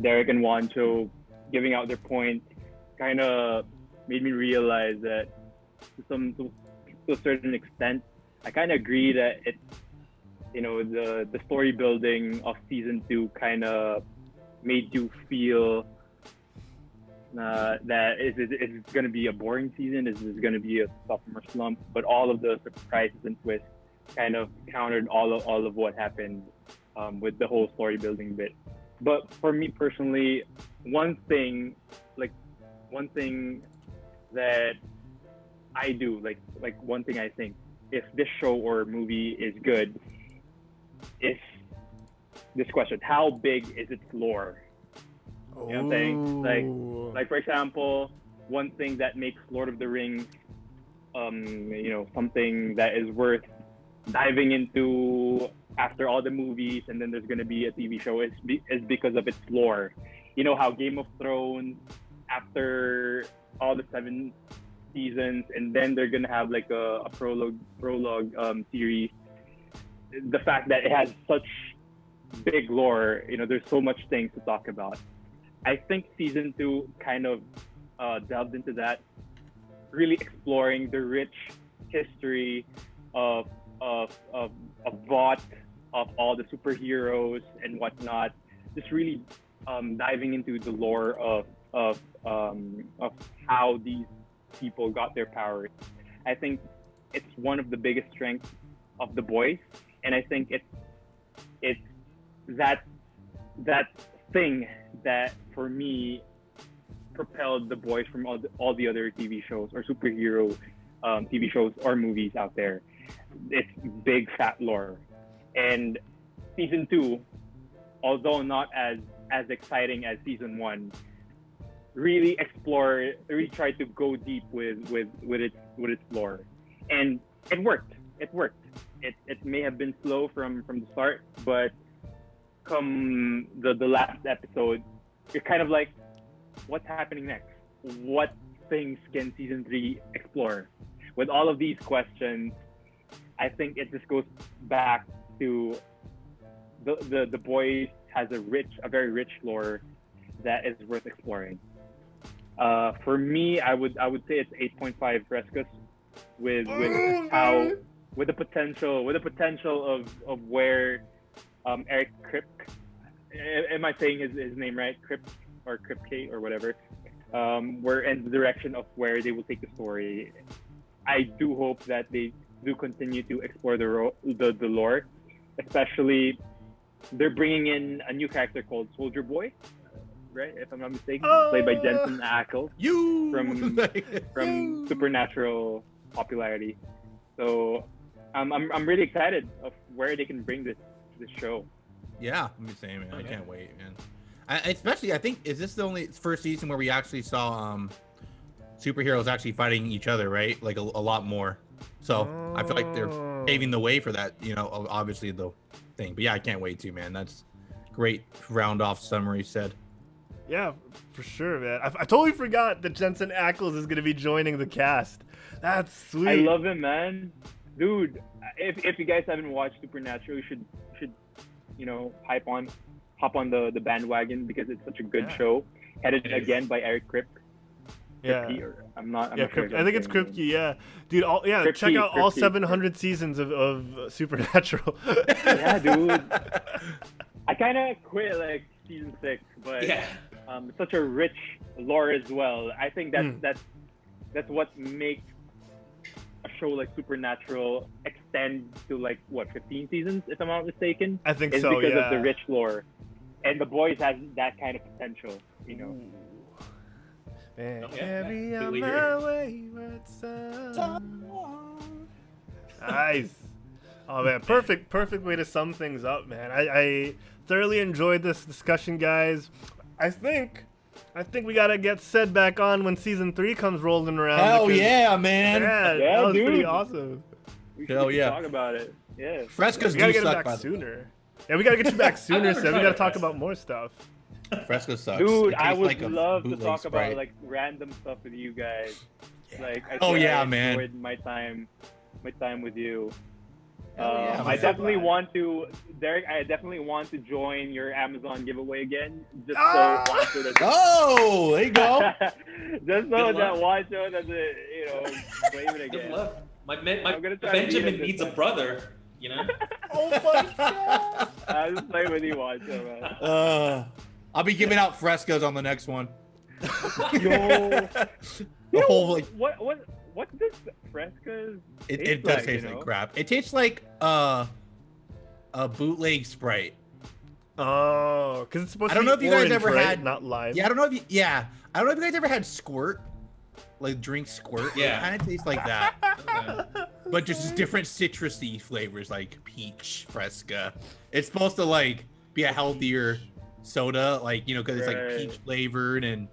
Derek and Juancho giving out their points kind of made me realize that to a certain extent, I kind of agree that the story building of season 2 kind of made you feel that it's going to be a boring season, is this going to be a sophomore slump, but all of the surprises and twists kind of countered all of what happened with the whole story building bit. But for me personally, one thing that I do, one thing I think, if this show or movie is good, is this question: how big is its lore? You know what I'm saying? Like for example, one thing that makes Lord of the Rings, something that is worth diving into after all the movies, and then there's going to be a TV show, is because of its lore. You know how Game of Thrones, after all the 7 seasons, and then they're going to have a prologue series. The fact that it has such big lore, there's so much things to talk about. I think season 2 kind of delved into that, really exploring the rich history of Vought, of all the superheroes and whatnot. Just really diving into the lore of how these people got their powers. I think it's one of the biggest strengths of The Boys, and I think it's that thing that for me propelled The Boys from all the other TV shows or superhero TV shows or movies out there. It's big fat lore. And season 2, although not as exciting as season 1, really tried to go deep with its lore, and it worked. It may have been slow from the start, but come the last episode, you're kind of like, what's happening next? What things can season 3 explore? With all of these questions, I think it just goes back to the Boys has a very rich lore that is worth exploring. For me, I would say it's 8.5 Frescas with the potential of where Eric Kripke, am I saying his name right? Kripke or Kripke or whatever. We're in the direction of where they will take the story. I do hope that they do continue to explore the lore, especially they're bringing in a new character called Soldier Boy, right? If I'm not mistaken, played by Jensen Ackles from Supernatural popularity. So I'm really excited of where they can bring this show. Yeah, I'm the same, man. I can't wait, man. Especially, I think, is this the only first season where we actually saw superheroes actually fighting each other, right? Like a lot more. So I feel like they're paving the way for that, you know, obviously the thing. But yeah, I can't wait to, man. That's great round off summary said. Yeah, for sure, man. I totally forgot that Jensen Ackles is going to be joining the cast. That's sweet. I love him, man. Dude, if you guys haven't watched Supernatural, you should you know, hop on the bandwagon because it's such a good show. Edited again by Eric Kripke. Yeah. I'm not sure. I think it's Kripke, yeah. Dude, check out all 700 seasons of Supernatural. Yeah, dude. I kind of quit like season 6, but it's such a rich lore as well. I think that's what makes a show like Supernatural extend to like 15 seasons, if I'm not mistaken. I think it's so, because yeah. of the rich lore, and The Boys has that kind of potential, you know. Man, Okay, carry yeah. on We my hear it. wayward son. Nice. Oh man, perfect way to sum things up, man. I thoroughly enjoyed this discussion, guys. I think we gotta get Ced back on when season 3 comes rolling around. Hell yeah, man. Yeah, that was pretty awesome. We Hell should yeah. talk about it. Yeah. Frescoes We gotta do get him suck, by back the way. sooner. Yeah, we gotta get you back sooner, Ced. We gotta talk Fresco. about more stuff. Fresco sucks. Dude, It I tastes would like a love to bootleg talk Sprite. about like random stuff with you guys. Like, Oh, yeah, I man. enjoyed my time with you. yeah, I I'm so definitely glad. want to, Derek. I definitely want to join your Amazon giveaway again, just so Juancho doesn't. Oh, there you go. Just so Good that luck. Juancho doesn't, you know, claim it Good again. luck. My I'm gonna try to beat Benjamin it this needs a time. brother, you know? Oh my god! I'll just play with you, Juancho, man. I'll be giving out Frescoes on the next one. Yo, The whole, like, what's this Fresca's? it does taste like crap. It tastes like a bootleg Sprite. Oh, because it's supposed I to don't be know if you guys orange, ever right? had- Not lime. Yeah, I don't know if you guys ever had Squirt, like drink Squirt. Yeah. It kind of tastes like that, Okay. but just different citrusy flavors like peach, Fresca. It's supposed to like be a healthier soda, like, you know, because it's like Right. peach flavored and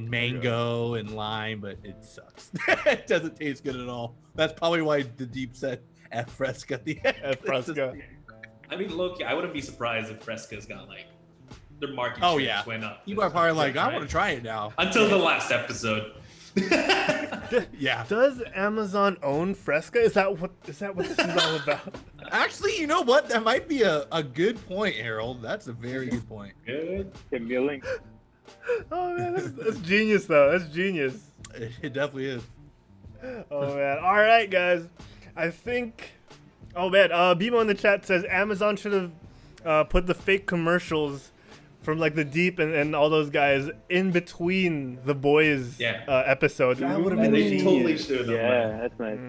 mango and lime, but it sucks. It doesn't taste good at all. That's probably why the deep said F Fresca at the end. F Fresca. I mean, look, I wouldn't be surprised if Fresca's got like their market Oh, share yeah. just went up. You are probably like, I Right. want to try it now. Until the last episode. Yeah. Does Amazon own Fresca? Is that what this is all about? Actually, you know what? That might be a good point, Harold. That's a very good point. Good. Tim Milling. Oh man, that's genius though. That's genius. It definitely is. Oh man. All right, guys. I think. Oh man. Bimo in the chat says Amazon should have put the fake commercials from like the Deep and all those guys in between the Boys episodes. That would have been They genius. totally should have. Yeah, that's nice.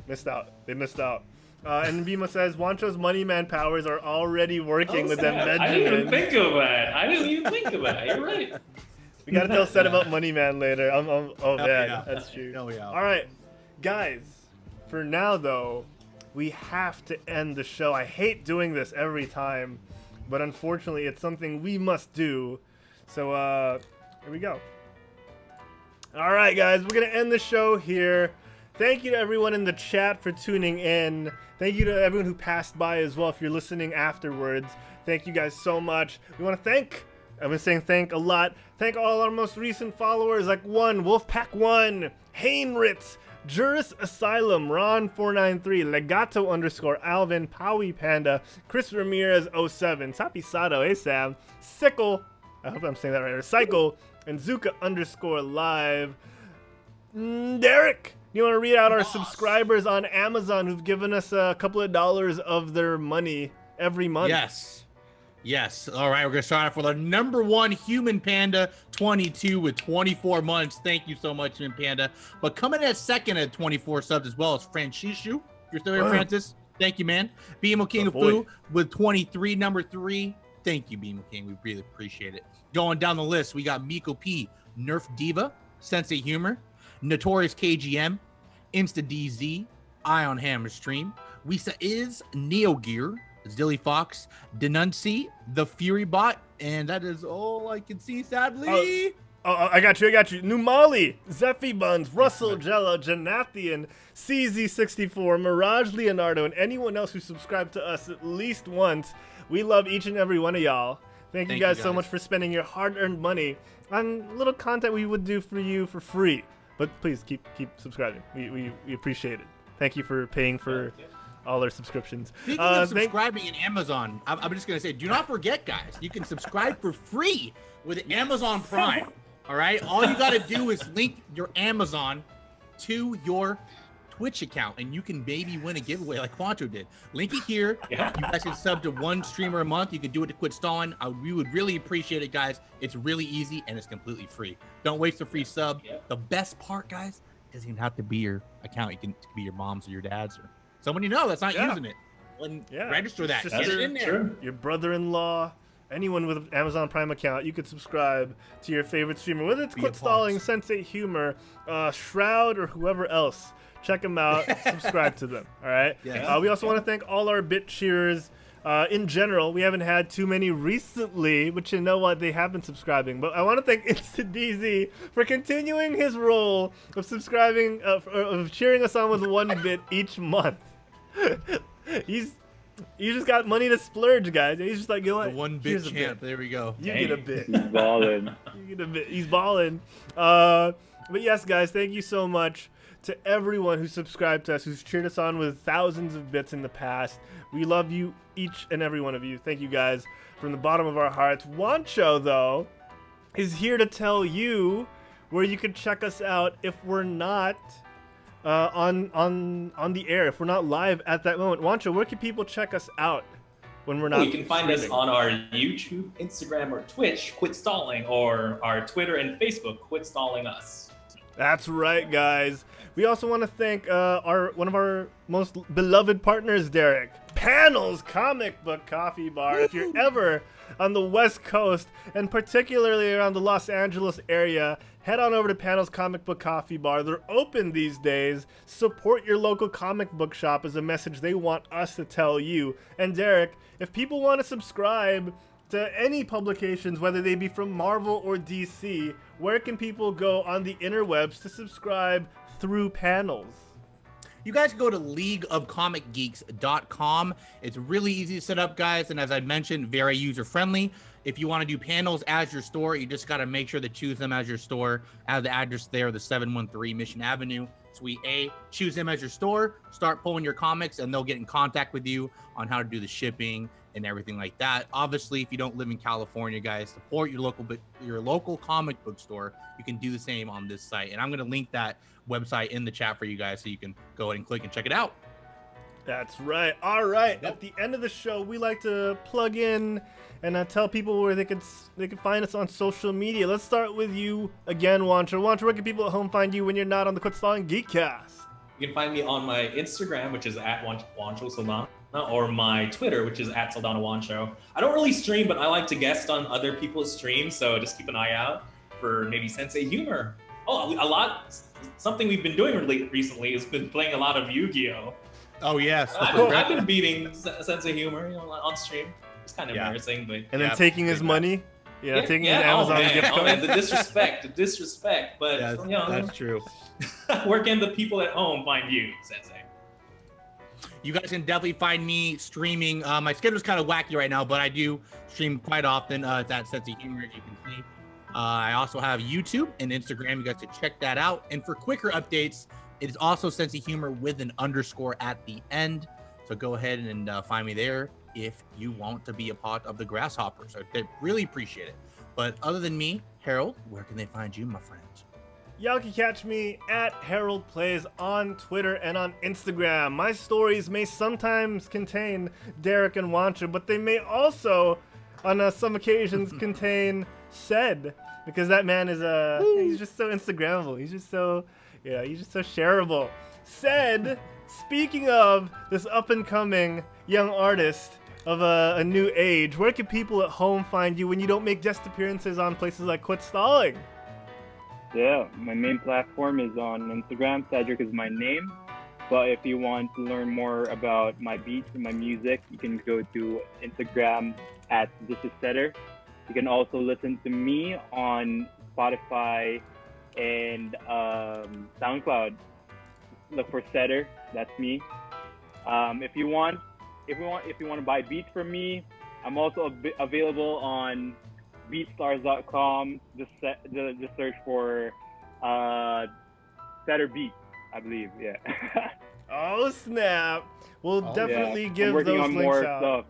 Missed out. They missed out. And Bima says Juancho's money man powers are already working with them I didn't even Benjamins. think of that. You're right. We gotta tell Ced about money man later. Oh Hell man, yeah. that's true. Hell yeah. All right, guys. For now though, we have to end the show. I hate doing this every time, but unfortunately, it's something we must do. So here we go. All right, guys, we're gonna end the show here. Thank you to everyone in the chat for tuning in. Thank you to everyone who passed by as well if you're listening afterwards. Thank you guys so much. We want to thank, I've been saying thank a lot. Thank all our most recent followers like Wolfpack1, Hainritz, Juris Asylum, Ron493, Legato _ Alvin, Powie Panda, Chris Ramirez 07, Sapisado ASAM, Sickle, I hope I'm saying that right, or Cycle, and Zuka _ live. Derek, you want to read out our subscribers on Amazon who've given us a couple of dollars of their money every month? Yes. All right, we're gonna start off with our number one Human Panda 22 with 24 months. Thank you so much, Human Panda. But coming at second at 24 subs as well is Francishu. You're still here, Francis? Thank you, man. BMO King of Fu with 23, number 3. Thank you, BMO King. We really appreciate it. Going down the list, we got Miko P, Nerf Diva, Sensei Humor, Notorious KGM, Insta DZ, Ion Hammer Stream, Wisa is Neo Gear, Zilly Fox, Denunci, The Fury Bot, and that is all I can see, sadly. I got you. Numali, Zephy Buns, Russell Jello, Janathian, CZ64, Mirage Leonardo, and anyone else who subscribed to us at least once. We love each and every one of y'all. Thank you guys so much for spending your hard-earned money on little content we would do for you for free. But please keep subscribing. We appreciate it. Thank you for paying for all our subscriptions. Speaking of subscribing in Amazon, I'm just going to say, do not forget, guys, you can subscribe for free with Amazon Prime. All right? All you got to do is link your Amazon to your Twitch account, and you can maybe win a giveaway like Juancho did. Link it here. Yeah. You guys can sub to one streamer a month. You can do it to quit stalling. We would really appreciate it, guys. It's really easy, and it's completely free. Don't waste a free sub. Yeah. The best part, guys, it doesn't even have to be your account. It can be your mom's or your dad's or someone you know that's not using it. Register that. Get it in there. Your brother-in-law, anyone with an Amazon Prime account, you could subscribe to your favorite streamer, whether it's Quit Stalling, Sensei Humor, Shroud, or whoever else. Check them out. Subscribe to them. All right. Yeah. We also want to thank all our bit cheerers. In general, we haven't had too many recently, but you know what? They have been subscribing. But I want to thank InstaDZ for continuing his role of subscribing, of cheering us on with 1 bit each month. He's just got money to splurge, guys. He's just like, you know what? The 1 bit champ. There we go. You get a bit. He's balling. You get a bit. He's balling. But yes, guys, thank you so much to everyone who subscribed to us, who's cheered us on with thousands of bits in the past. We love you, each and every one of you. Thank you guys from the bottom of our hearts. Juancho, though, is here to tell you where you can check us out if we're not on the air, if we're not live at that moment. Juancho, where can people check us out when we're not You can find us on our YouTube, Instagram, or Twitch, Quit Stalling, or our Twitter and Facebook, Quit Stalling Us. That's right, guys. We also want to thank one of our most beloved partners, Derek. Panels Comic Book Coffee Bar. If you're ever on the West Coast, and particularly around the Los Angeles area, head on over to Panels Comic Book Coffee Bar. They're open these days. Support your local comic book shop is a message they want us to tell you. And Derek, if people want to subscribe to any publications, whether they be from Marvel or DC, where can people go on the interwebs to subscribe through Panels? You guys can go to leagueofcomicgeeks.com. It's really easy to set up, guys, and as I mentioned, very user-friendly. If you want to do Panels as your store, you just got to make sure to choose them as your store. Have the address there, the 713 Mission Avenue, Suite A. Choose them as your store, start pulling your comics, and they'll get in contact with you on how to do the shipping and everything like that. Obviously, if you don't live in California, guys, support your local comic book store. You can do the same on this site, and I'm going to link that website in the chat for you guys so you can go ahead and click and check it out. That's right. All right. At the end of the show, we like to plug in and tell people where they can find us on social media. Let's start with you again, Juancho. Juancho, where can people at home find you when you're not on the Quit Stalling Geekcast? You can find me on my Instagram, which is at Juancho Saldana, or my Twitter, which is at Saldana Juancho. I don't really stream, but I like to guest on other people's streams, so just keep an eye out for maybe Sensei Humor. Something we've been doing recently has been playing a lot of Yu-Gi-Oh! Oh, yes. I've been beating Sensei Humor, on stream. It's kind of embarrassing, but and then taking his money, taking his Amazon gift card. Man, the disrespect. But that's true. Where can the people at home find you, Sensei? You guys can definitely find me streaming. My schedule's kind of wacky right now, but I do stream quite often. It's at Sensei Humor, as you can see. I also have YouTube and Instagram. You guys can check that out. And for quicker updates, it is also Sensei Humor with an underscore at the end. So go ahead and find me there if you want to be a part of the Grasshoppers. I really appreciate it. But other than me, Harold, where can they find you, my friends? Y'all can catch me at Herald Plays on Twitter and on Instagram. My stories may sometimes contain Derek and Juancho, but they may also, on some occasions, contain Ced, because that man is he's just so Instagrammable. He's just so shareable. Ced speaking of this up-and-coming young artist of a new age, where can people at home find you when you don't make guest appearances on places like Quit Stalling? Yeah, my main platform is on Instagram. Cedr is my name. But if you want to learn more about my beats and my music, you can go to Instagram at This Is Cedr. You can also listen to me on Spotify and SoundCloud. Look for Cedr. That's me. If you want to buy beats from me, I'm also available on BeatStars.com. Just search for Cedr Beats, I believe. Yeah. Oh snap! We'll definitely give I'm working those on links more out. stuff.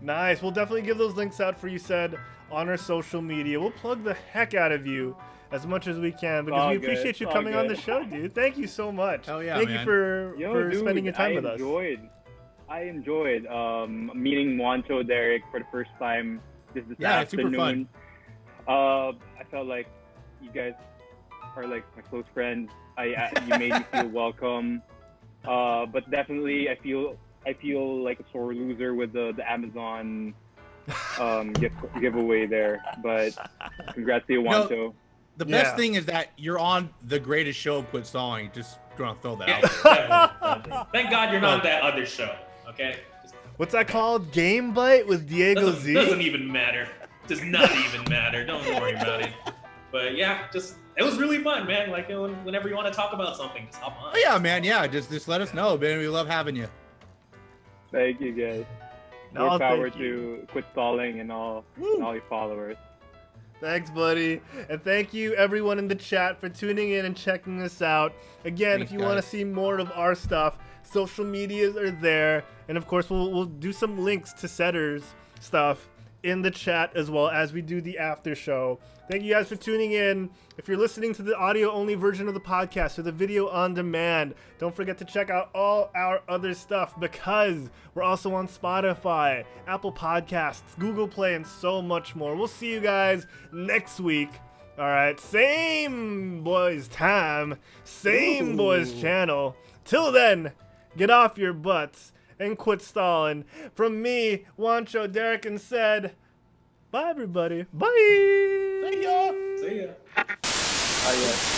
Nice. We'll definitely give those links out for you, said, on our social media. We'll plug the heck out of you as much as we can because we appreciate you coming on the show, dude. Thank you so much. Hell yeah, Thank man. you for spending your time with us. I enjoyed meeting Juancho, Derek, for the first time this afternoon. Super fun. I felt like you guys are like my close friends. You made me feel welcome. But definitely, I feel like a sore loser with the Amazon giveaway there. But congrats to you, Juancho. The best thing is that you're on the greatest show of Quit Stalling. Just gonna throw that out there. Thank God you're not on that other show. Okay. What's that called? Game Bite with Diego Z? Doesn't even matter. Does not even matter. Don't worry about it. But yeah, it was really fun, man. Like whenever you want to talk about something, just hop on. Oh yeah, man. Yeah, just let us know, man. We love having you. Thank you, guys. More power to Quit Stalling and all your followers. Thanks, buddy. And thank you, everyone in the chat, for tuning in and checking us out. Again, if you want to see more of our stuff, social medias are there. And, of course, we'll do some links to Cedr's stuff in the chat as well as we do the after show. Thank you guys for tuning in. If you're listening to the audio-only version of the podcast or the video on demand, don't forget to check out all our other stuff because we're also on Spotify, Apple Podcasts, Google Play, and so much more. We'll see you guys next week. All right, same boys time, same boys channel. Till then, get off your butts and quit stalling. From me, Juancho, Derek, and Ced, bye everybody. Bye. See ya. See ya. Bye, guys.